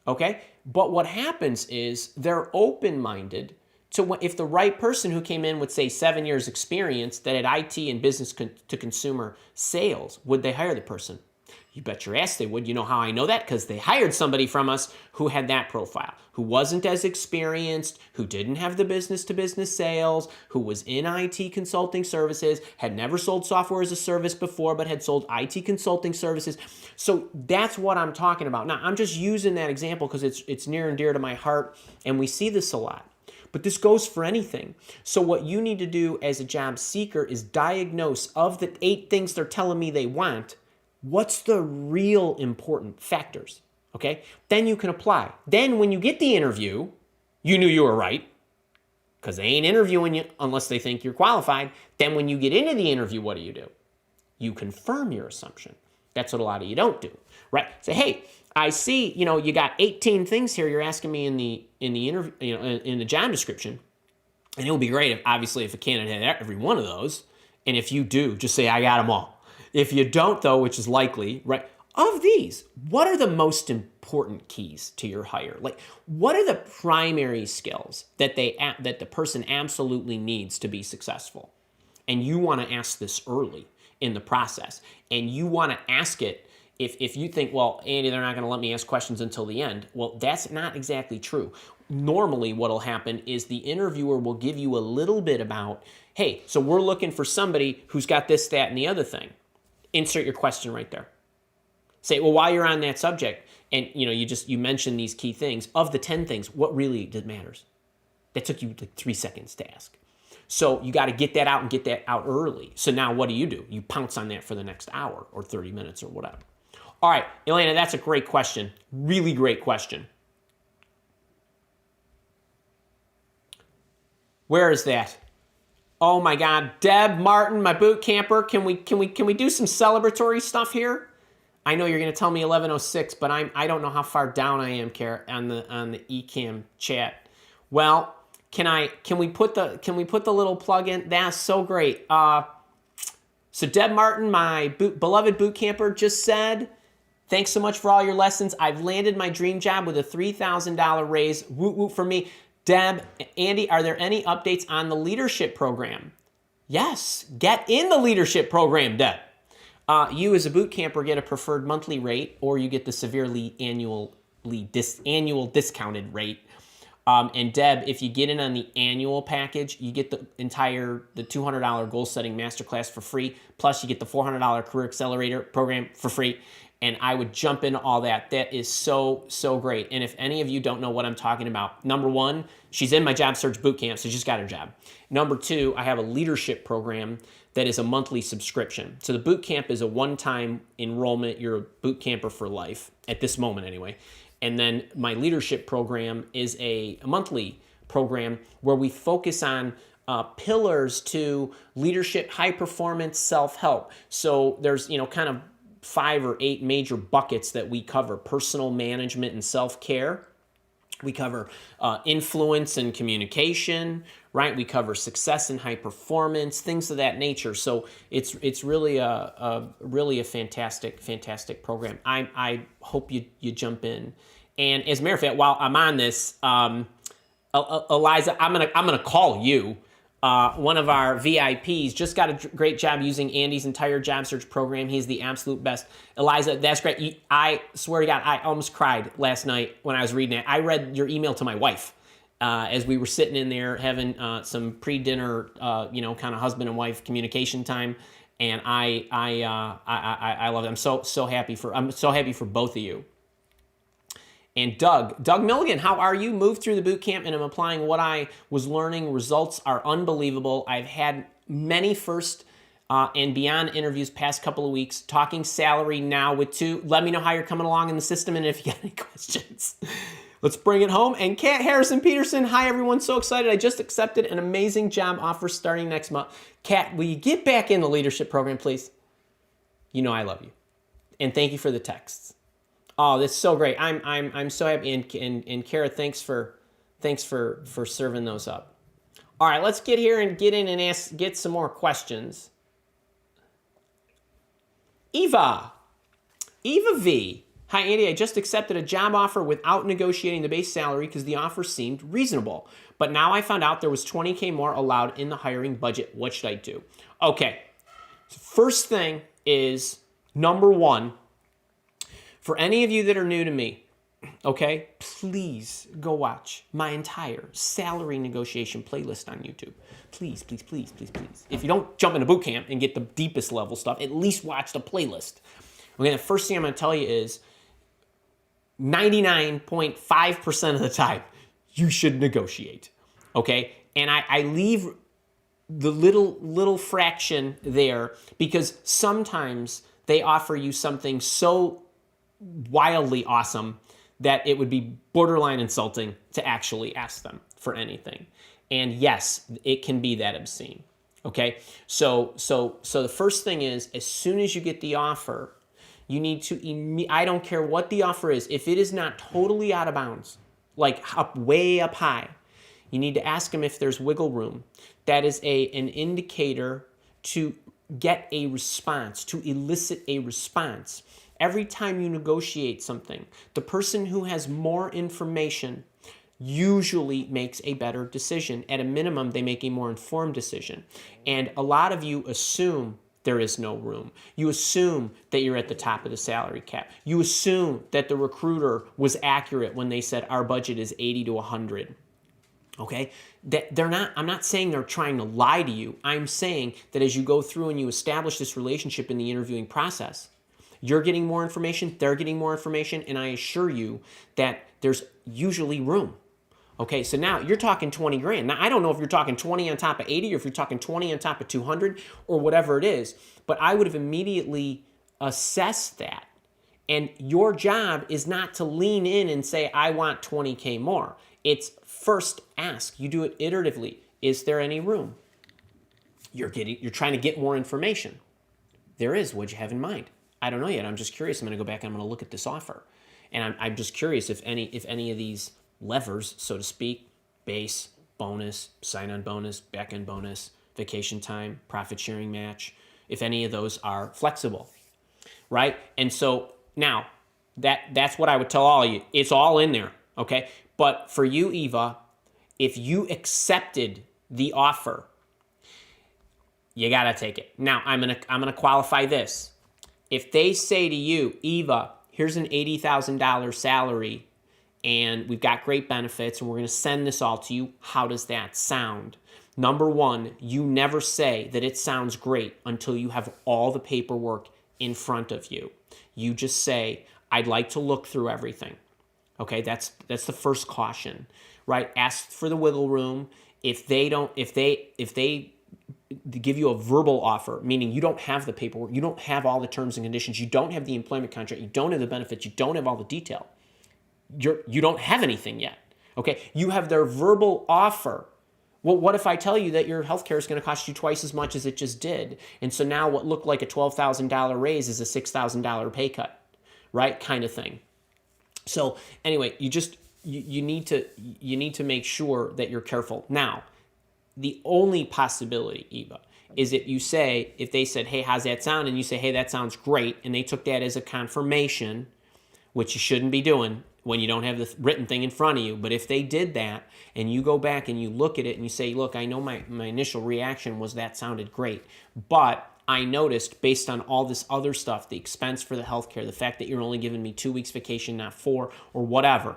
okay? But what happens is they're open-minded to if the right person who came in with, say, 7 years experience that had IT and business to consumer sales, would they hire the person? You bet your ass they would. You know how I know that? Because they hired somebody from us who had that profile, who wasn't as experienced, who didn't have the business-to-business sales, who was in IT consulting services, had never sold software as a service before, but had sold IT consulting services. So that's what I'm talking about. Now, I'm just using that example because it's near and dear to my heart, and we see this a lot. But this goes for anything. So what you need to do as a job seeker is diagnose of the 8 things they're telling me they want, what's the real important factors, okay? Then you can apply. Then when you get the interview, you knew you were right because they ain't interviewing you unless they think you're qualified. Then when you get into the interview, what do? You confirm your assumption. That's what a lot of you don't do, right? Say, hey, I see, you got 18 things here you're asking me in the interview, in the job description. And it would be great if a candidate had every one of those. And if you do, just say, I got them all. If you don't, though, which is likely, right? Of these, what are the most important keys to your hire? Like, what are the primary skills that the person absolutely needs to be successful? And you want to ask this early in the process. And you want to ask it if you think, well, Andy, they're not going to let me ask questions until the end. Well, that's not exactly true. Normally what will happen is the interviewer will give you a little bit about, hey, so we're looking for somebody who's got this, that, and the other thing. Insert your question right there. Say, well, while you're on that subject, and you mentioned these key things. Of the 10 things, what really matters? That took you like 3 seconds to ask. So you got to get that out and get that out early. So now what do? You pounce on that for the next hour or 30 minutes or whatever. All right, Elena, that's a great question. Really great question. Where is that? Oh my God, Deb Martin, my boot camper. Can we do some celebratory stuff here? I know you're going to tell me 11:06, but I don't know how far down I am, Kara, on the eCam chat. Well, can we put the little plug in? That's so great. So Deb Martin, my beloved boot camper, just said, thanks so much for all your lessons. I've landed my dream job with a $3,000 raise. Woot woot for me. Deb, Andy, are there any updates on the leadership program? Yes, get in the leadership program, Deb. You as a boot camper get a preferred monthly rate, or you get the severely annual discounted rate. And Deb, if you get in on the annual package, you get the $200 goal setting masterclass for free. Plus you get the $400 career accelerator program for free. And I would jump into all that. That is so, so great. And if any of you don't know what I'm talking about, number one, she's in my job search boot camp, so she just got her job. Number two, I have a leadership program that is a monthly subscription. So the boot camp is a one-time enrollment. You're a boot camper for life, at this moment anyway. And then my leadership program is a monthly program where we focus on pillars to leadership, high performance, self-help. So there's, kind of 5 or 8 major buckets that we cover: personal management and self-care. We cover influence and communication, right? We cover success and high performance, things of that nature. So it's really a fantastic program. I hope you jump in. And as a matter of fact, while I'm on this, Eliza, I'm gonna call you. One of our VIPs just got a great job using Andy's entire job search program. He's the absolute best. Eliza, that's great. I swear to God, I almost cried last night when I was reading it. I read your email to my wife as we were sitting in there having some pre-dinner, kind of husband and wife communication time. And I love it. I'm so happy for both of you. And Doug Milligan, how are you? Moved through the boot camp and I'm applying what I was learning. Results are unbelievable. I've had many first and beyond interviews past couple of weeks. Talking salary now with 2. Let me know how you're coming along in the system and if you got any questions. Let's bring it home. And Kat Harrison Peterson, hi everyone, so excited. I just accepted an amazing job offer starting next month. Kat, will you get back in the leadership program, please? You know I love you. And thank you for the texts. Oh, that's so great. I'm so happy. And Kara, thanks for serving those up. All right, let's get here and get in and get some more questions. Eva V. Hi, Andy. I just accepted a job offer without negotiating the base salary because the offer seemed reasonable. But now I found out there was $20K more allowed in the hiring budget. What should I do? Okay. So first thing is, number one, for any of you that are new to me, okay, please go watch my entire salary negotiation playlist on YouTube. Please, please, please, please, please. If you don't jump into boot camp and get the deepest level stuff, at least watch the playlist. Okay, the first thing I'm going to tell you is 99.5% of the time, you should negotiate, okay? And I leave the little fraction there because sometimes they offer you something so wildly awesome that it would be borderline insulting to actually ask them for anything. And yes, it can be that obscene. Okay? So the first thing is, as soon as you get the offer, you need to, I don't care what the offer is, if it is not totally out of bounds, like way up high, you need to ask them if there's wiggle room. That is an indicator to get a response, to elicit a response. Every time you negotiate something, the person who has more information usually makes a better decision. At a minimum, they make a more informed decision. And a lot of you assume there is no room. You assume that you're at the top of the salary cap. You assume that the recruiter was accurate when they said our budget is 80 to 100. Okay? I'm not saying they're trying to lie to you. I'm saying that as you go through and you establish this relationship in the interviewing process, You're getting more information, they're getting more information, and I assure you that there's usually room. Okay, so now you're talking 20 grand. Now, I don't know if you're talking 20 on top of 80 or if you're talking 20 on top of 200 or whatever it is, but I would have immediately assessed that. And your job is not to lean in and say, I want 20K more. It's first ask. You do it iteratively. Is there any room? You're trying to get more information. There is. What'd you have in mind? I don't know yet. I'm just curious. I'm going to go back and I'm going to look at this offer. And I'm just curious if any of these levers, so to speak, base, bonus, sign-on bonus, back-end bonus, vacation time, profit sharing match, if any of those are flexible, right? And so now that's what I would tell all of you. It's all in there, okay? But for you, Eva, if you accepted the offer, you got to take it. Now, I'm going to qualify this. If they say to you, Eva, here's an $80,000 salary, and we've got great benefits, and we're going to send this all to you, how does that sound? Number one, you never say that it sounds great until you have all the paperwork in front of you. You just say, I'd like to look through everything. Okay, that's the first caution, right? Ask for the wiggle room. If they give you a verbal offer, meaning you don't have the paperwork, you don't have all the terms and conditions, you don't have the employment contract, you don't have the benefits, you don't have all the detail, you don't have anything yet, okay? You have their verbal offer. Well, what if I tell you that your healthcare is going to cost you twice as much as it just did? And so now what looked like a $12,000 raise is a $6,000 pay cut, right? Kind of thing. So anyway, you need to make sure that you're careful. Now, the only possibility, Eva, is if they said, hey, how's that sound? And you say, hey, that sounds great. And they took that as a confirmation, which you shouldn't be doing when you don't have the written thing in front of you. But if they did that and you go back and you look at it and you say, look, I know my initial reaction was that sounded great, but I noticed based on all this other stuff, the expense for the healthcare, the fact that you're only giving me 2 weeks vacation, not 4, or whatever,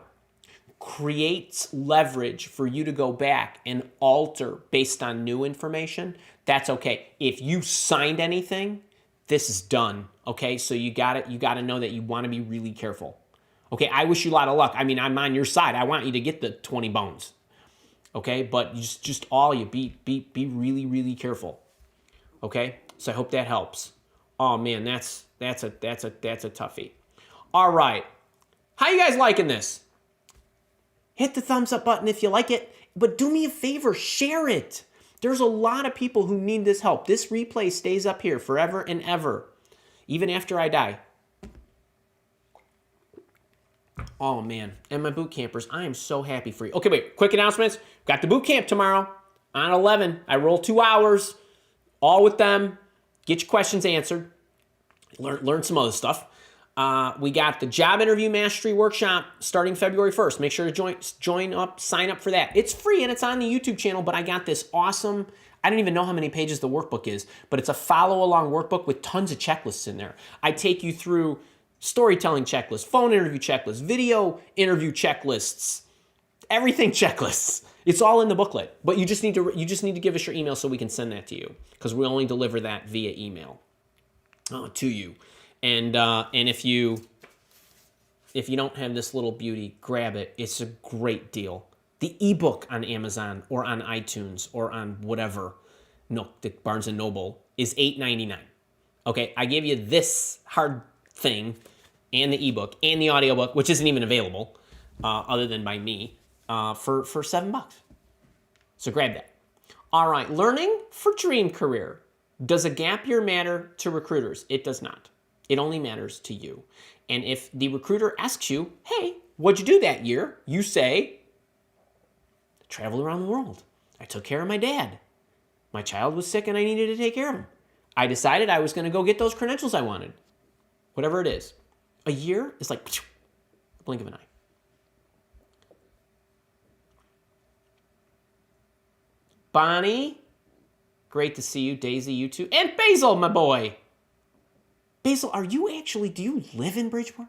creates leverage for you to go back and alter based on new information. That's okay. If you signed anything, this is done. Okay, so you got to know that you want to be really careful. Okay, I wish you a lot of luck. I mean, I'm on your side. I want you to get the 20 bones. Okay, but just all you be really, really careful. Okay, so I hope that helps. Oh man, that's a toughie. All right, how you guys liking this? Hit the thumbs up button if you like it, but do me a favor, share it. There's a lot of people who need this help. This replay stays up here forever and ever, even after I die. Oh man, and my boot campers, I am so happy for you. Okay, wait, quick announcements. Got the boot camp tomorrow on 11. I roll 2 hours, all with them. Get your questions answered. Learn some other stuff. We got the job interview mastery workshop starting February 1st. Make sure to join up, sign up for that. It's free and it's on the YouTube channel, but I got this awesome, I don't even know how many pages the workbook is, but it's a follow along workbook with tons of checklists in there. I take you through storytelling checklists, phone interview checklists, video interview checklists, everything checklists. It's all in the booklet, but you just need to give us your email so we can send that to you, because we only deliver that via email to you. And if you don't have this little beauty, grab it. It's a great deal. The ebook on Amazon or on iTunes or on whatever, the Barnes & Noble is $8.99. Okay, I give you this hard thing and the ebook and the audiobook, which isn't even available other than by me, for $7. So grab that. All right, learning for dream career. Does a gap year matter to recruiters? It does not. It only matters to you. And if the recruiter asks you, hey, what'd you do that year? You say, traveled around the world. I took care of my dad. My child was sick and I needed to take care of him. I decided I was going to go get those credentials I wanted. Whatever it is. A year is like a blink of an eye. Bonnie, great to see you. Daisy, you too. And Basil, my boy. Basil, do you live in Bridgeport?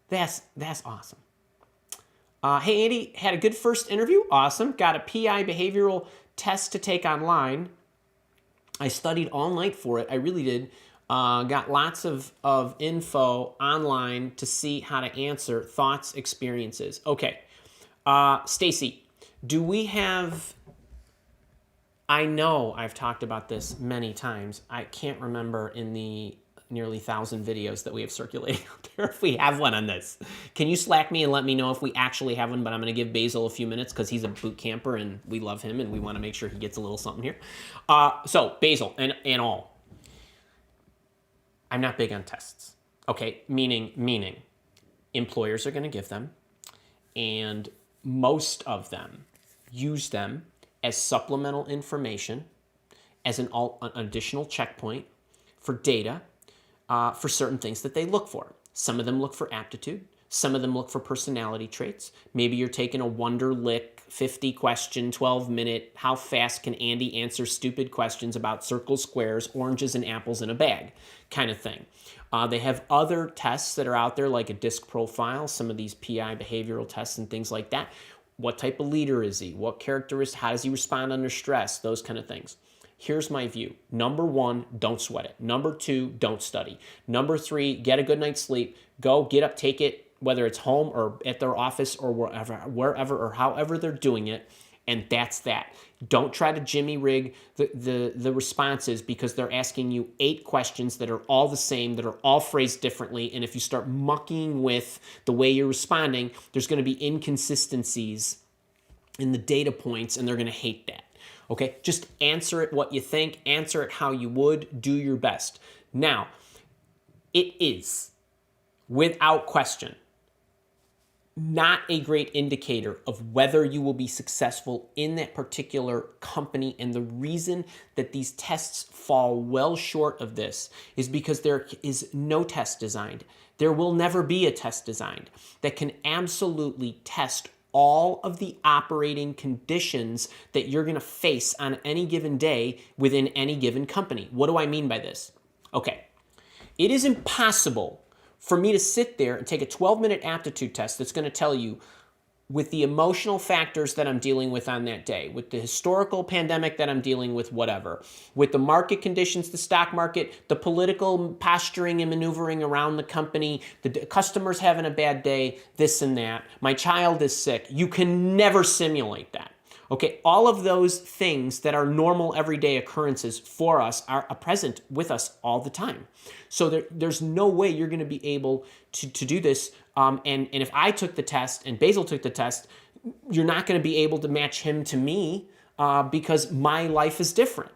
That's awesome. Hey, Andy, had a good first interview. Awesome. Got a PI behavioral test to take online. I studied all night for it. I really did. Got lots of info online to see how to answer thoughts, experiences. Okay. Stacy, do we have... I know I've talked about this many times. I can't remember in the nearly 1,000 videos that we have circulating out there if we have one on this. Can you Slack me and let me know if we actually have one? But I'm going to give Basil a few minutes because he's a boot camper and we love him and we want to make sure he gets a little something here. So Basil and all, I'm not big on tests. Okay, meaning employers are going to give them, and most of them use them as supplemental information, as an additional checkpoint for data, for certain things that they look for. Some of them look for aptitude. Some of them look for personality traits. Maybe you're taking a Wonderlic 50 question, 12-minute, how fast can Andy answer stupid questions about circles, squares, oranges, and apples in a bag kind of thing. They have other tests that are out there like a DISC profile, some of these PI behavioral tests and things like that. What type of leader is he? What characteristics? How does he respond under stress? Those kind of things. Here's my view. Number 1, don't sweat it. Number 2, don't study. Number 3, get a good night's sleep. Go, get up, take it, whether it's home or at their office or wherever or however they're doing it, and that's that. Don't try to jimmy rig the responses because they're asking you 8 questions that are all the same, that are all phrased differently, and if you start mucking with the way you're responding, there's going to be inconsistencies in the data points, and they're going to hate that. Okay, just answer it what you think, answer it how you would, do your best. Now, it is, without question, not a great indicator of whether you will be successful in that particular company. And the reason that these tests fall well short of this is because there is no test designed. There will never be a test designed that can absolutely test all of the operating conditions that you're going to face on any given day within any given company. What do I mean by this? Okay, it is impossible for me to sit there and take a 12-minute aptitude test that's going to tell you, with the emotional factors that I'm dealing with on that day, with the historical pandemic that I'm dealing with, whatever, with the market conditions, the stock market, the political posturing and maneuvering around the company, the customers having a bad day, this and that, my child is sick. You can never simulate that. Okay, all of those things that are normal everyday occurrences for us are present with us all the time. So there's no way you're going to be able to do this. And if I took the test and Basil took the test, you're not going to be able to match him to me because my life is different.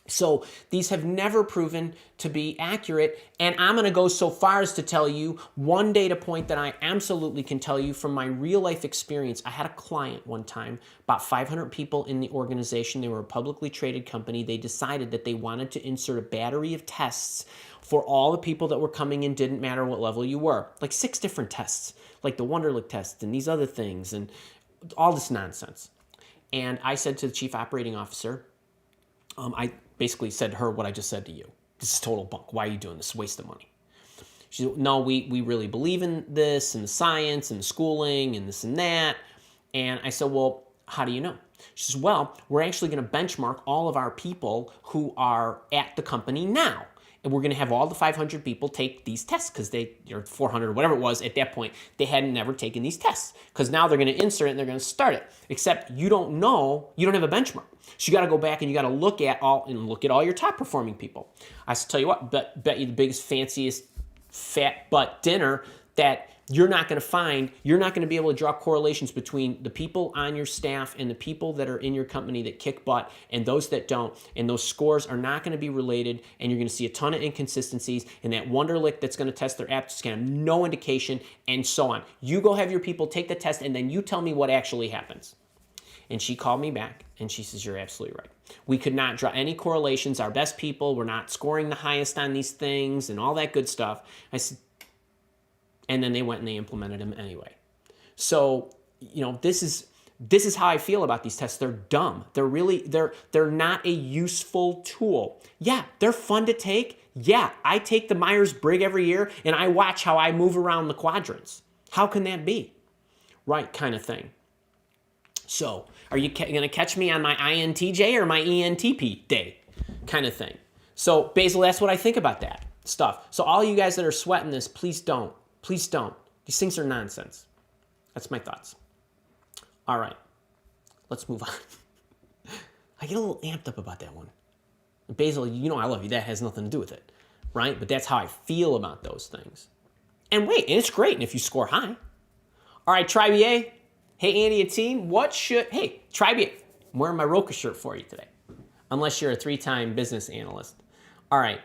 So these have never proven to be accurate, and I'm going to go so far as to tell you one data point that I absolutely can tell you from my real life experience. I had a client one time, about 500 people in the organization. They were a publicly traded company. They decided that they wanted to insert a battery of tests for all the people that were coming in, didn't matter what level you were. Like 6 different tests, like the Wonderlic test and these other things and all this nonsense. And I said to the chief operating officer, I basically said to her what I just said to you. This is total bunk. Why are you doing this? Waste of money. She said, no, we really believe in this and the science and the schooling and this and that. And I said, well, how do you know? She says, well, we're actually going to benchmark all of our people who are at the company now. And we're going to have all the 500 people take these tests because or 400 or whatever it was at that point, they hadn't never taken these tests because now they're going to insert it and they're going to start it. Except you don't know, you don't have a benchmark. So you got to go back and you got to look at all your top performing people. I tell you what, bet you the biggest, fanciest fat butt dinner that you're not going to find, you're not going to be able to draw correlations between the people on your staff and the people that are in your company that kick butt and those that don't. And those scores are not going to be related, and you're going to see a ton of inconsistencies. And that Wonderlic that's going to test their apps is going to have no indication, and so on. You go have your people take the test, and then you tell me what actually happens. And she called me back, and she says, you're absolutely right. We could not draw any correlations. Our best people were not scoring the highest on these things and all that good stuff. I said, and then they went and they implemented them anyway. So, this is how I feel about these tests. They're dumb. They're not a useful tool. Yeah, they're fun to take. Yeah, I take the Myers-Briggs every year, and I watch how I move around the quadrants. How can that be? Right, kind of thing. So, are you going to catch me on my INTJ or my ENTP day? Kind of thing. So Basil, that's what I think about that stuff. So all you guys that are sweating this, please don't. Please don't. These things are nonsense. That's my thoughts. All right, let's move on. I get a little amped up about that one. Basil, you know I love you. That has nothing to do with it, right? But that's how I feel about those things. And wait, and it's great. And if you score high. All right, TryBA. Hey, Andy and team, hey, TryBA. I'm wearing my Roka shirt for you today. Unless you're a 3-time business analyst. All right.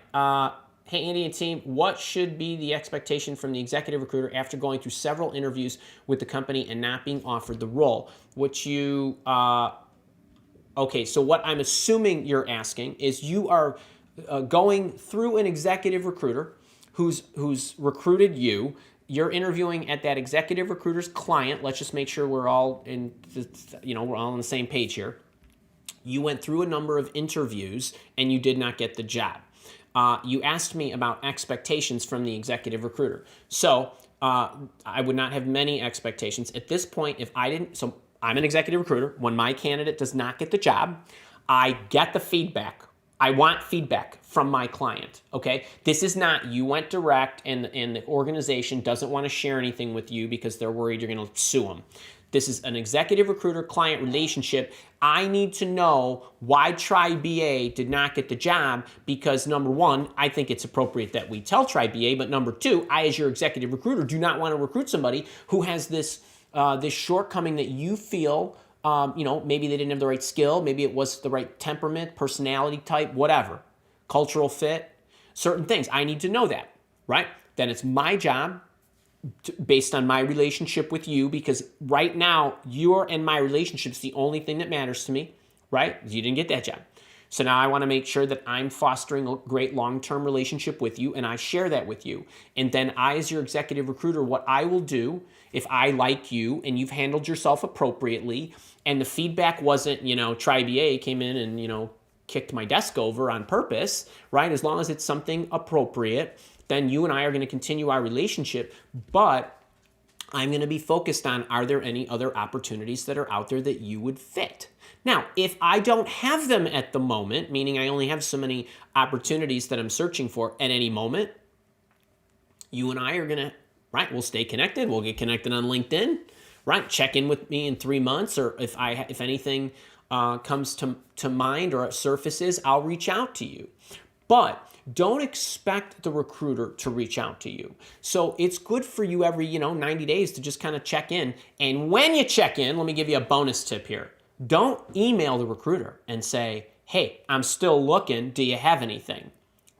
Hey, Andy and team, what should be the expectation from the executive recruiter after going through several interviews with the company and not being offered the role? Okay, so what I'm assuming you're asking is you are going through an executive recruiter who's recruited you. You're interviewing at that executive recruiter's client. Let's just make sure we're all we're all on the same page here. You went through a number of interviews and you did not get the job. You asked me about expectations from the executive recruiter. So I would not have many expectations. At this point, so I'm an executive recruiter. When my candidate does not get the job, I get the feedback. I want feedback from my client, okay? This is not you went direct and the organization doesn't want to share anything with you because they're worried you're going to sue them. This is an executive recruiter-client relationship. I need to know why TryBA did not get the job because, number one, I think it's appropriate that we tell TryBA, but number two, I, as your executive recruiter, do not want to recruit somebody who has this shortcoming that you feel, maybe they didn't have the right skill, maybe it was the right temperament, personality type, whatever, cultural fit, certain things. I need to know that, right? Then it's my job based on my relationship with you, because right now, your and my relationship is the only thing that matters to me, right? You didn't get that job. So now I want to make sure that I'm fostering a great long-term relationship with you, and I share that with you. And then I, as your executive recruiter, what I will do, if I like you and you've handled yourself appropriately, and the feedback wasn't, TryBA came in and, kicked my desk over on purpose, right? As long as it's something appropriate, then you and I are going to continue our relationship, but I'm going to be focused on, are there any other opportunities that are out there that you would fit? Now, if I don't have them at the moment, meaning I only have so many opportunities that I'm searching for at any moment, you and I are going to, right, we'll stay connected. We'll get connected on LinkedIn, right? Check in with me in 3 months, or if anything comes to mind or surfaces, I'll reach out to you. But don't expect the recruiter to reach out to you. So it's good for you every, 90 days to just kind of check in. And when you check in, let me give you a bonus tip here. Don't email the recruiter and say, hey, I'm still looking. Do you have anything?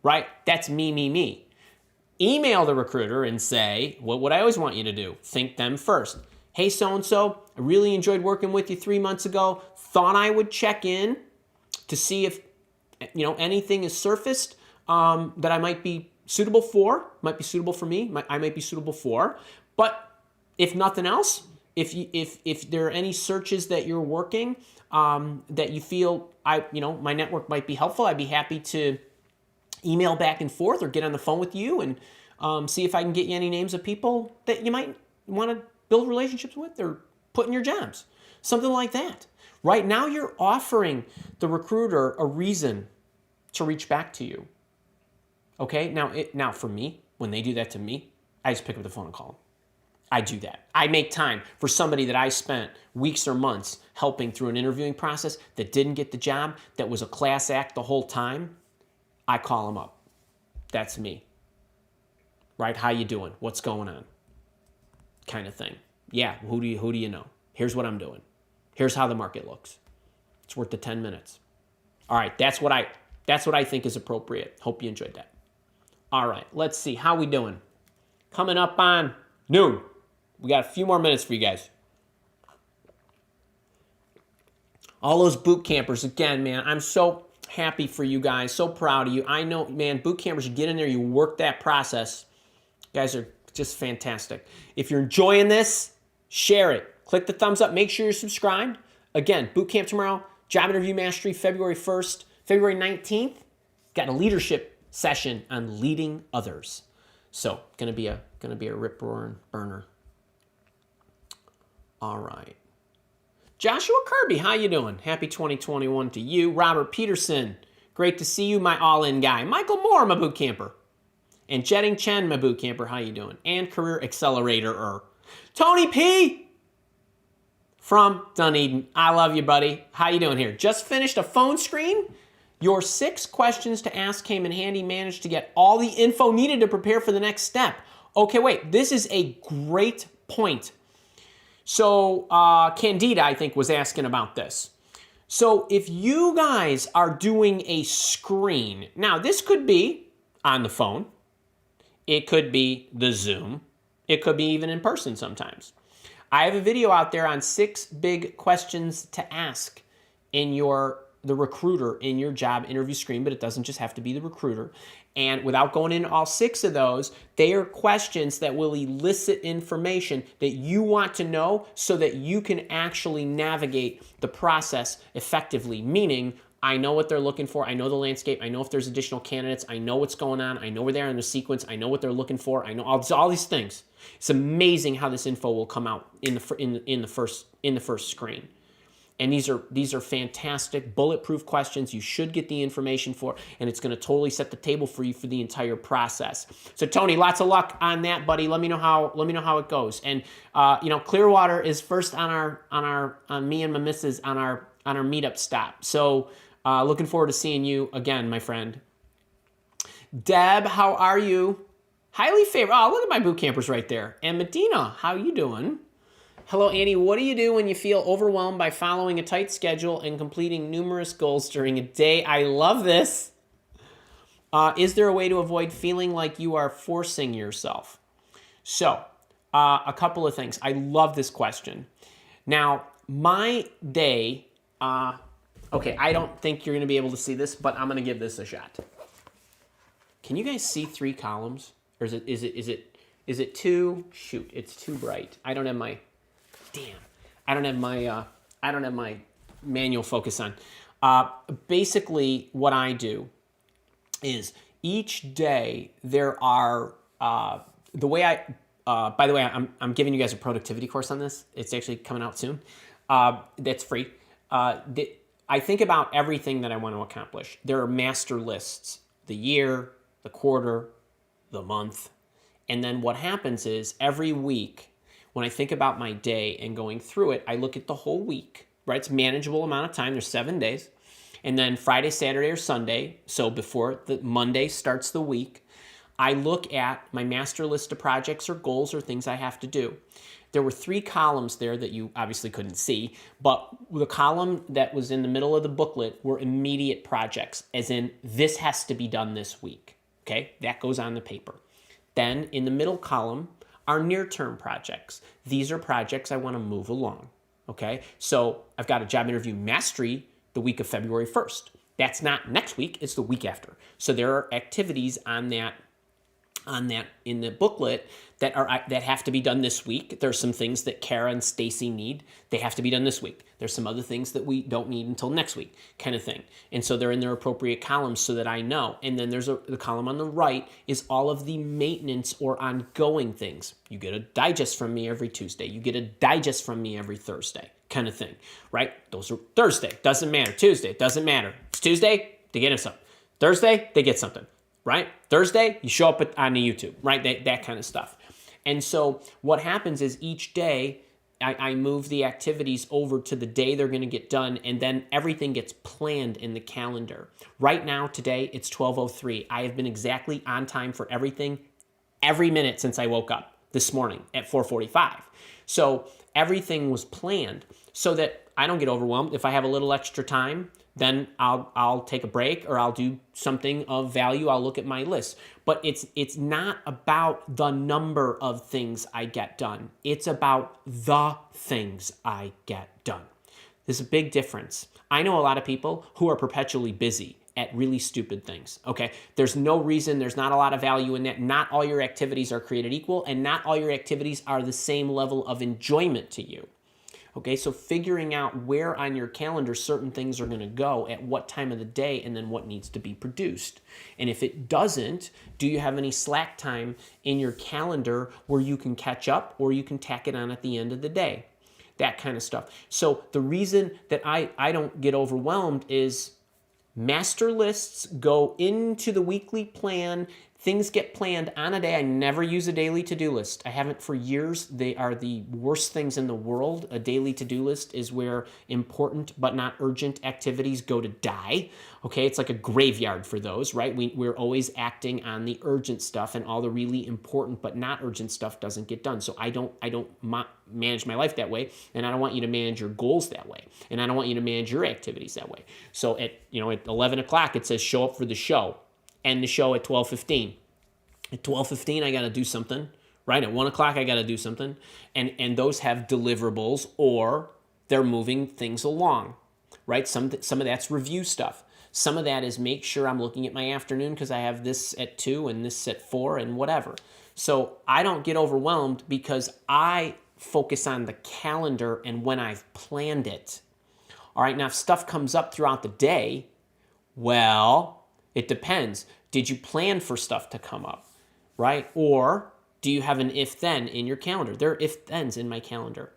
Right? That's me. Email the recruiter and say, what I always want you to do, think them first. Hey, so-and-so, I really enjoyed working with you 3 months ago. Thought I would check in to see if, anything is surfaced that I might be suitable for, might be suitable for me, I might be suitable for. But if nothing else, if there are any searches that you're working that you feel my network might be helpful, I'd be happy to email back and forth or get on the phone with you and see if I can get you any names of people that you might want to build relationships with or put in your jobs. Something like that. Right now you're offering the recruiter a reason to reach back to you. Okay, now for me, when they do that to me, I just pick up the phone and call them. I do that. I make time for somebody that I spent weeks or months helping through an interviewing process that didn't get the job, that was a class act the whole time. I call them up. That's me. Right? How you doing? What's going on? Kind of thing. Yeah, who do you know? Here's what I'm doing. Here's how the market looks. It's worth the 10 minutes. All right, that's what I think is appropriate. Hope you enjoyed that. All right, let's see. How we doing? Coming up on noon. We got a few more minutes for you guys. All those boot campers, again, man, I'm so happy for you guys. So proud of you. I know, man, boot campers, you get in there, you work that process. You guys are just fantastic. If you're enjoying this, share it. Click the thumbs up. Make sure you're subscribed. Again, boot camp tomorrow. Job interview mastery, February 1st. February 19th, got a leadership session on leading others. So, gonna be a rip-roaring burner. All right. Joshua Kirby, how you doing? Happy 2021 to you. Robert Peterson, Great to see you, my all-in guy. Michael Moore, my boot camper. And Jetting Chen, my boot camper. How you doing? And Career Accelerator. Tony P. from Dunedin. I love you, buddy. How you doing here? Just finished a phone screen. Your 6 questions to ask came in handy. Managed to get all the info needed to prepare for the next step. Okay, wait. This is a great point. So Candida, I think, was asking about this. So if you guys are doing a screen, now this could be on the phone. It could be the Zoom. It could be even in person sometimes. I have a video out there on 6 big questions to ask in the recruiter in your job interview screen, but it doesn't just have to be the recruiter. And without going into all 6 of those, they are questions that will elicit information that you want to know so that you can actually navigate the process effectively, meaning I know what they're looking for. I know the landscape. I know if there's additional candidates. I know what's going on. I know where they are in the sequence. I know what they're looking for. I know all these things. It's amazing how this info will come out in the first screen. And these are fantastic bulletproof questions you should get the information for, and it's going to totally set the table for you for the entire process. So Tony, lots of luck on that, buddy. Let me know how it goes. And Clearwater is first on me and my missus on our meetup stop. So looking forward to seeing you again, my friend. Deb, how are you? Highly favored. Oh, look at my boot campers right there. And Medina, how you doing? Hello, Annie. What do you do when you feel overwhelmed by following a tight schedule and completing numerous goals during a day? I love this. Is there a way to avoid feeling like you are forcing yourself? So, a couple of things. I love this question. Now, my day, okay, I don't think you're going to be able to see this, but I'm going to give this a shot. Can you guys see 3 columns? Or is it too, shoot, it's too bright. I don't have my manual focus on. Basically, what I do is each day there are by the way, I'm giving you guys a productivity course on this. It's actually coming out soon. That's free. I think about everything that I want to accomplish. There are master lists: the year, the quarter, the month. And then what happens is every week, when I think about my day and going through it, I look at the whole week, right? It's a manageable amount of time. There's 7 days. And then Friday, Saturday, or Sunday, so before the Monday starts the week, I look at my master list of projects or goals or things I have to do. There were 3 columns there that you obviously couldn't see, but the column that was in the middle of the booklet were immediate projects, as in this has to be done this week. Okay, that goes on the paper. Then in the middle column are near-term projects. These are projects I want to move along. Okay, so I've got a job interview mastery the week of February 1st. That's not next week, it's the week after. So there are activities on that in the booklet that have to be done this week. There's some things that Kara and Stacy need. They have to be done this week. There's some other things that we don't need until next week, kind of thing. And so they're in their appropriate columns so that I know. And then there's the column on the right is all of the maintenance or ongoing things. You get a digest from me every Tuesday. You get a digest from me every Thursday, kind of thing, right? Those are Thursday. Doesn't matter. Tuesday. Doesn't matter. It's Tuesday. They get something. Thursday. They get something. Right? Thursday, you show up on the YouTube, right? That kind of stuff. And so what happens is each day I move the activities over to the day they're going to get done, and then everything gets planned in the calendar. Right now, today, it's 12:03. I have been exactly on time for everything every minute since I woke up this morning at 4:45. So everything was planned so that I don't get overwhelmed. If I have a little extra time, then I'll take a break or I'll do something of value. I'll look at my list. But it's not about the number of things I get done. It's about the things I get done. There's a big difference. I know a lot of people who are perpetually busy at really stupid things, okay? There's no reason, there's not a lot of value in that. Not all your activities are created equal, and not all your activities are the same level of enjoyment to you. Okay, so figuring out where on your calendar certain things are going to go at what time of the day and then what needs to be produced. And if it doesn't, do you have any slack time in your calendar where you can catch up or you can tack it on at the end of the day? That kind of stuff. So the reason that I don't get overwhelmed is Master lists go into the weekly plan. Things get planned on a day. I never use a daily to-do list. I haven't for years. They are the worst things in the world. A daily to-do list is where important but not urgent activities go to die. Okay, it's like a graveyard for those, right? We're always acting on the urgent stuff, and all the really important but not urgent stuff doesn't get done. So I don't manage my life that way, and I don't want you to manage your goals that way, and I don't want you to manage your activities that way. So at 11 o'clock it says show up for the show. End the show at 12:15. At 12:15 I got to do something, right? At 1 o'clock I got to do something, and those have deliverables, or they're moving things along, right? Some of that's review stuff. Some of that is make sure I'm looking at my afternoon because I have this at 2 and this at 4 and whatever. So I don't get overwhelmed because I focus on the calendar and when I've planned it. All right, now if stuff comes up throughout the day, well, it depends. Did you plan for stuff to come up, right? Or do you have an if-then in your calendar? There are if-thens in my calendar,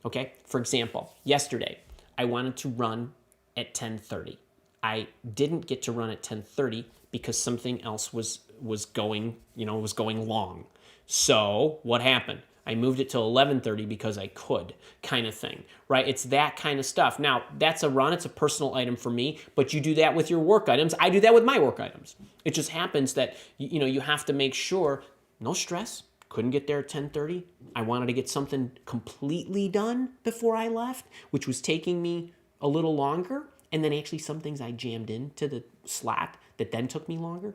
okay? For example, yesterday, I wanted to run at 10:30. I didn't get to run at 10:30 because something else was going long. So what happened? I moved it to 11:30 because I could, kind of thing, right? It's that kind of stuff. Now, that's a run. It's a personal item for me, but you do that with your work items. I do that with my work items. It just happens that, you have to make sure, no stress, couldn't get there at 10:30. I wanted to get something completely done before I left, which was taking me a little longer. And then actually some things I jammed into the slot that then took me longer. I'm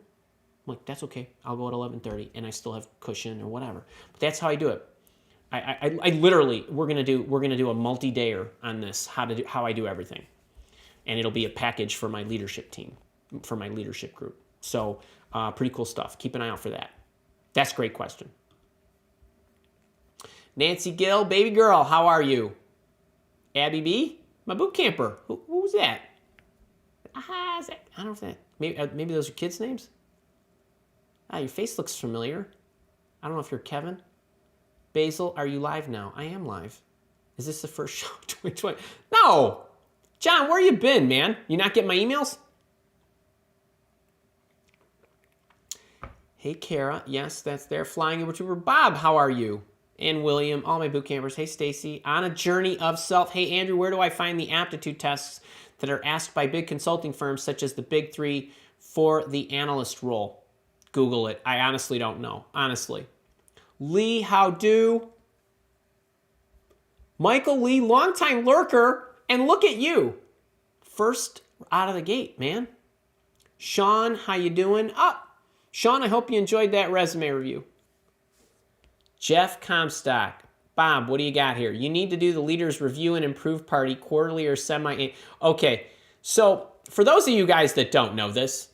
like, that's okay. I'll go at 11:30 and I still have cushion or whatever. But that's how I do it. I literally, we're gonna do a multi-dayer on this, how I do everything, and it'll be a package for my leadership team, for my leadership group. So pretty cool stuff. Keep an eye out for that. That's a great question. Nancy Gill, baby girl, how are you? Abby B, my boot camper. Who's that? I don't know if that. Maybe those are kids' names. Your face looks familiar. I don't know if you're Kevin. Basil, are you live now? I am live. Is this the first show of 2020? No! John, where you been, man? You not getting my emails? Hey, Kara. Yes, that's there. Flying over to her. Bob, how are you? And William, all my boot campers. Hey, Stacy. On a journey of self. Hey, Andrew, where do I find the aptitude tests that are asked by big consulting firms such as the Big Three for the analyst role? Google it. I honestly don't know. Honestly. Lee, how do? Michael Lee, longtime lurker, and look at you. First out of the gate, man. Sean, how you doing? Sean, I hope you enjoyed that resume review. Jeff Comstock. Bob, what do you got here? You need to do the leaders review and improve party quarterly or semi. Okay, so for those of you guys that don't know this,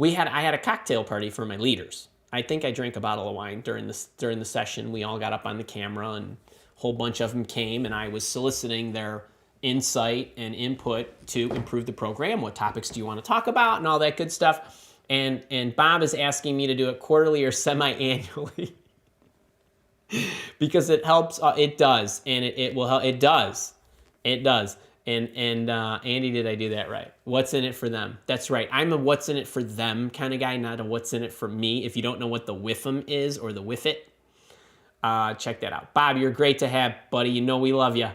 I had a cocktail party for my leaders. I think I drank a bottle of wine during the session. We all got up on the camera and a whole bunch of them came, and I was soliciting their insight and input to improve the program. What topics do you want to talk about and all that good stuff. And Bob is asking me to do it quarterly or semi-annually. Because it helps, it does, and it will help. It does. And Andy, did I do that right? What's in it for them? That's right. I'm a what's in it for them kind of guy, not a what's in it for me. If you don't know what the whiffum is or the whiff it, check that out. Bob, you're great to have, buddy. You know we love you.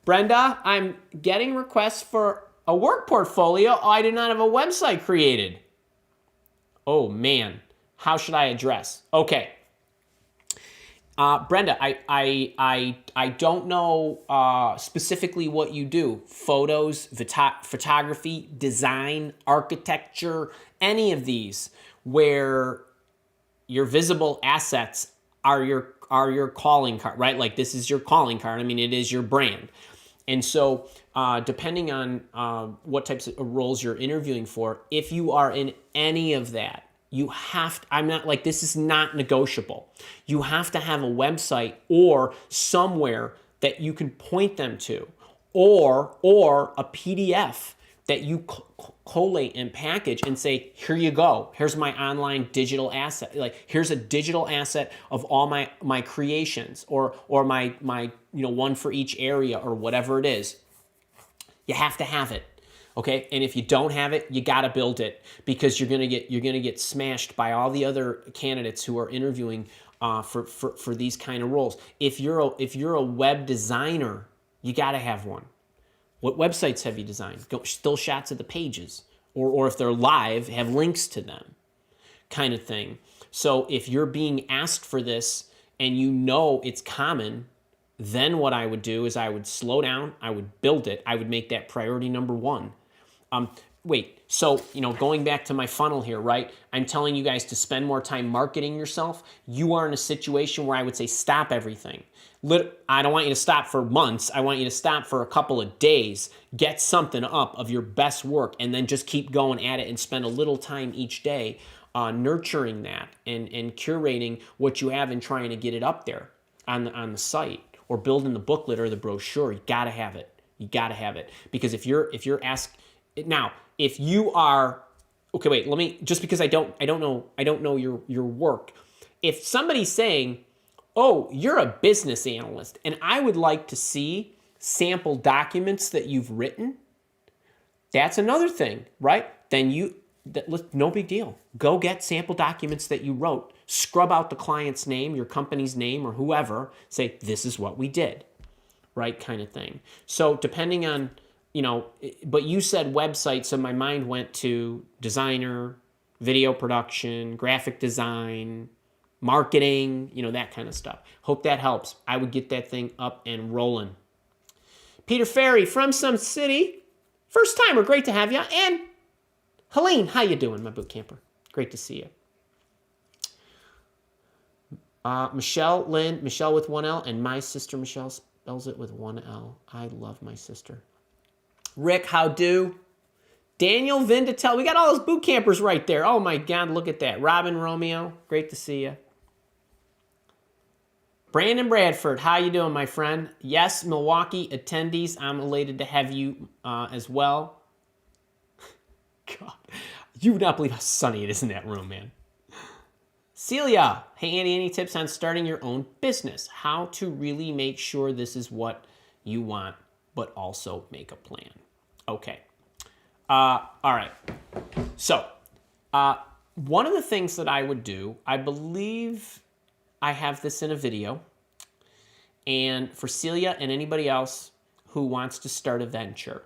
Brenda, I'm getting requests for a work portfolio. I do not have a website created. Oh man, how should I address? Okay. Brenda, I don't know specifically what you do. Photos, photography, design, architecture, any of these where your visible assets are your calling card, right? Like this is your calling card. I mean, it is your brand. And so depending on what types of roles you're interviewing for, if you are in any of that, you have to, I'm not like, this is not negotiable. You have to have a website or somewhere that you can point them to, or a PDF that you collate and package and say, here you go. Here's my online digital asset. Like, here's a digital asset of all my creations, or my one for each area, or whatever it is. You have to have it. Okay, and if you don't have it, you got to build it, because you're gonna get smashed by all the other candidates who are interviewing for these kind of roles. If you're a web designer, you got to have one. What websites have you designed? Still shots of the pages, or if they're live, have links to them, kind of thing. So if you're being asked for this and you know it's common, then what I would do is I would slow down, I would build it, I would make that priority number one. Wait, so, going back to my funnel here, right? I'm telling you guys to spend more time marketing yourself. You are in a situation where I would say stop everything. I don't want you to stop for months. I want you to stop for a couple of days. Get something up of your best work, and then just keep going at it and spend a little time each day nurturing that and curating what you have and trying to get it up there on the site, or building the booklet or the brochure. You got to have it. You got to have it, because if you're asked now, if you are okay, wait, let me, just because I don't know your work. If somebody's saying, "Oh, you're a business analyst, and I would like to see sample documents that you've written," that's another thing, right? Then no big deal. Go get sample documents that you wrote. Scrub out the client's name, your company's name, or whoever. Say, this is what we did, right? Kind of thing. So depending on, but you said website, so my mind went to designer, video production, graphic design, marketing, that kind of stuff. Hope that helps. I would get that thing up and rolling. Peter Ferry from some city. First timer, great to have you. And Helene, how you doing, my boot camper? Great to see you. Michelle with one L, and my sister Michelle spells it with one L. I love my sister. Rick, how do? Daniel Vindatel, we got all those boot campers right there. Oh my God, look at that. Robin Romeo, great to see you. Brandon Bradford, how you doing, my friend? Yes, Milwaukee attendees, I'm elated to have you as well. God, you would not believe how sunny it is in that room, man. Celia, hey Andy, any tips on starting your own business? How to really make sure this is what you want, but also make a plan. Okay. All right. So, one of the things that I would do, I believe I have this in a video, and for Celia and anybody else who wants to start a venture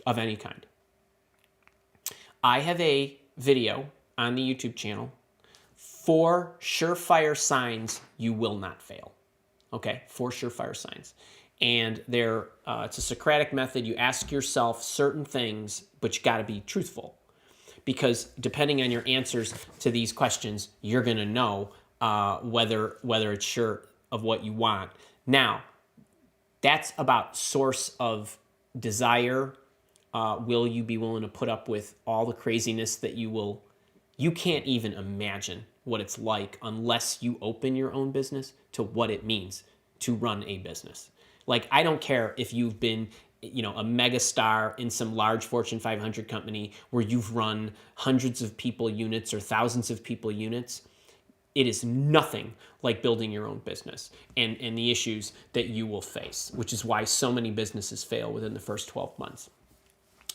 of any kind, I have a video on the YouTube channel, 4 surefire signs you will not fail. Okay, 4 surefire signs. And it's a Socratic method. You ask yourself certain things, but you got to be truthful, because depending on your answers to these questions, you're going to know whether it's sure of what you want. Now, that's about source of desire. Will you be willing to put up with all the craziness that you can't even imagine what it's like unless you open your own business to what it means to run a business. Like, I don't care if you've been, a mega star in some large Fortune 500 company where you've run hundreds of people units or thousands of people units. It is nothing like building your own business and the issues that you will face, which is why so many businesses fail within the first 12 months.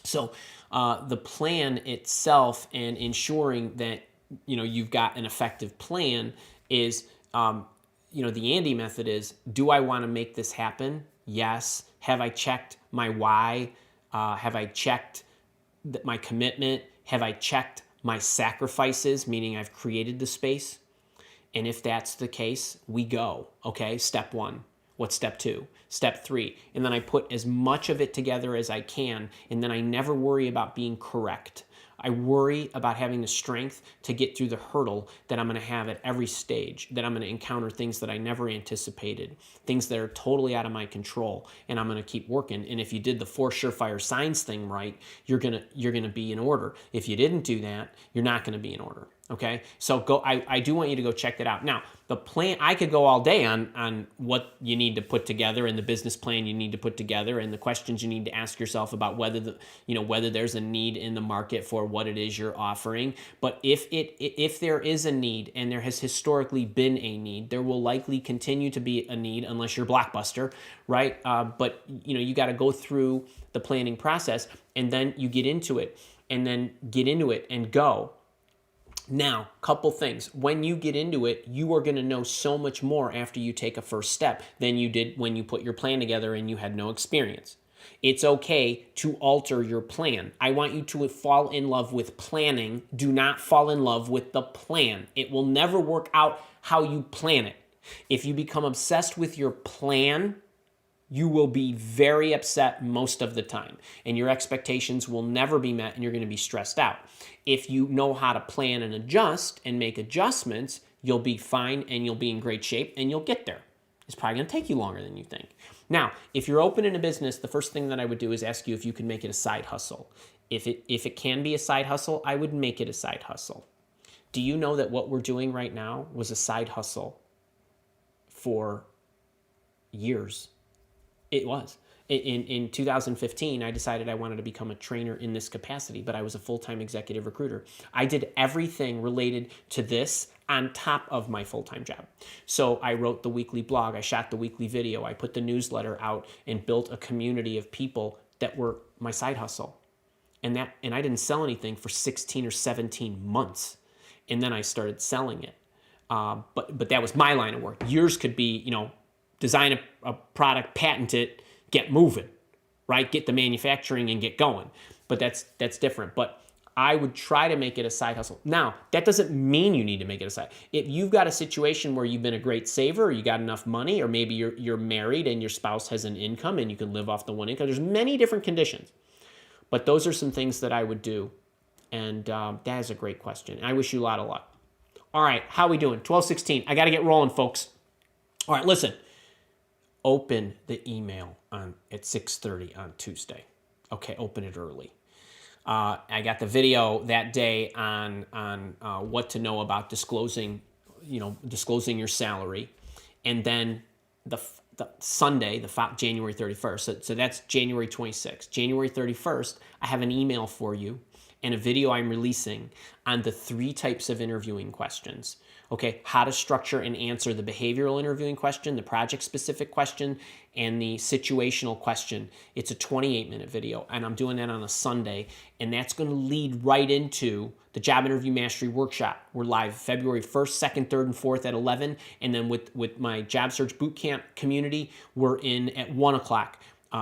So the plan itself and ensuring that, you've got an effective plan is, the Andy method is, do I want to make this happen? Yes. Have I checked my why? Have I checked my commitment? Have I checked my sacrifices, meaning I've created the space? And if that's the case, we go. Okay, step 1. What's step 2? Step 3. And then I put as much of it together as I can, and then I never worry about being correct. I worry about having the strength to get through the hurdle that I'm going to have at every stage, that I'm going to encounter things that I never anticipated, things that are totally out of my control, and I'm going to keep working. And if you did the 4 surefire signs thing right, you're going to be in order. If you didn't do that, you're not going to be in order. Okay, so I do want you to go check that out. Now, the plan, I could go all day on what you need to put together and the business plan you need to put together and the questions you need to ask yourself about whether whether there's a need in the market for what it is you're offering. But if there is a need, and there has historically been a need, there will likely continue to be a need unless you're Blockbuster, right? But you got to go through the planning process, and then you get into it, and then get into it and go. Now, couple things. When you get into it, you are going to know so much more after you take a first step than you did when you put your plan together and you had no experience. It's okay to alter your plan. I want you to fall in love with planning. Do not fall in love with the plan. It will never work out how you plan it. If you become obsessed with your plan, you will be very upset most of the time, and your expectations will never be met, and you're going to be stressed out. If you know how to plan and adjust and make adjustments, you'll be fine, and you'll be in great shape, and you'll get there. It's probably going to take you longer than you think. Now, if you're opening a business, the first thing that I would do is ask you if you can make it a side hustle. If it can be a side hustle, I would make it a side hustle. Do you know that what we're doing right now was a side hustle for years? It was. In 2015, I decided I wanted to become a trainer in this capacity, but I was a full-time executive recruiter. I did everything related to this on top of my full-time job. So I wrote the weekly blog, I shot the weekly video, I put the newsletter out, and built a community of people that were my side hustle. And I didn't sell anything for 16 or 17 months. And then I started selling it. But that was my line of work. Yours could be, design a product, patent it, get moving, right? Get the manufacturing and get going. But that's different. But I would try to make it a side hustle. Now, that doesn't mean you need to make it a side. If you've got a situation where you've been a great saver, or you got enough money, or maybe you're married and your spouse has an income and you can live off the one income, there's many different conditions. But those are some things that I would do. And that is a great question. I wish you a lot of luck. All right, how we doing? 12:16. I got to get rolling, folks. All right, listen. Open the email at 6:30 on Tuesday. Okay, open it early. I got the video that day on what to know about disclosing your salary, and then the Sunday, January 31st. So that's January 26th. January 31st, I have an email for you and a video I'm releasing on the 3 types of interviewing questions. Okay, how to structure and answer the behavioral interviewing question, the project-specific question, and the situational question. It's a 28-minute video, and I'm doing that on a Sunday, and that's going to lead right into the Job Interview Mastery Workshop. We're live February 1st, 2nd, 3rd, and 4th at 11, and then with my Job Search Bootcamp community, we're in at 1 o'clock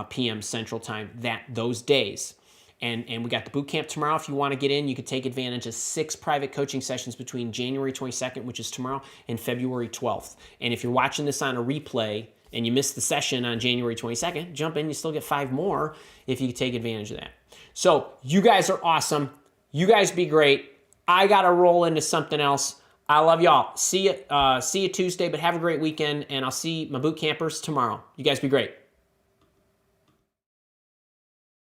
p.m. Central Time those days. And we got the boot camp tomorrow. If you want to get in, you could take advantage of 6 private coaching sessions between January 22nd, which is tomorrow, and February 12th. And if you're watching this on a replay and you missed the session on January 22nd, jump in. You still get 5 more if you take advantage of that. So you guys are awesome. You guys be great. I got to roll into something else. I love y'all. See you Tuesday, but have a great weekend, and I'll see my boot campers tomorrow. You guys be great.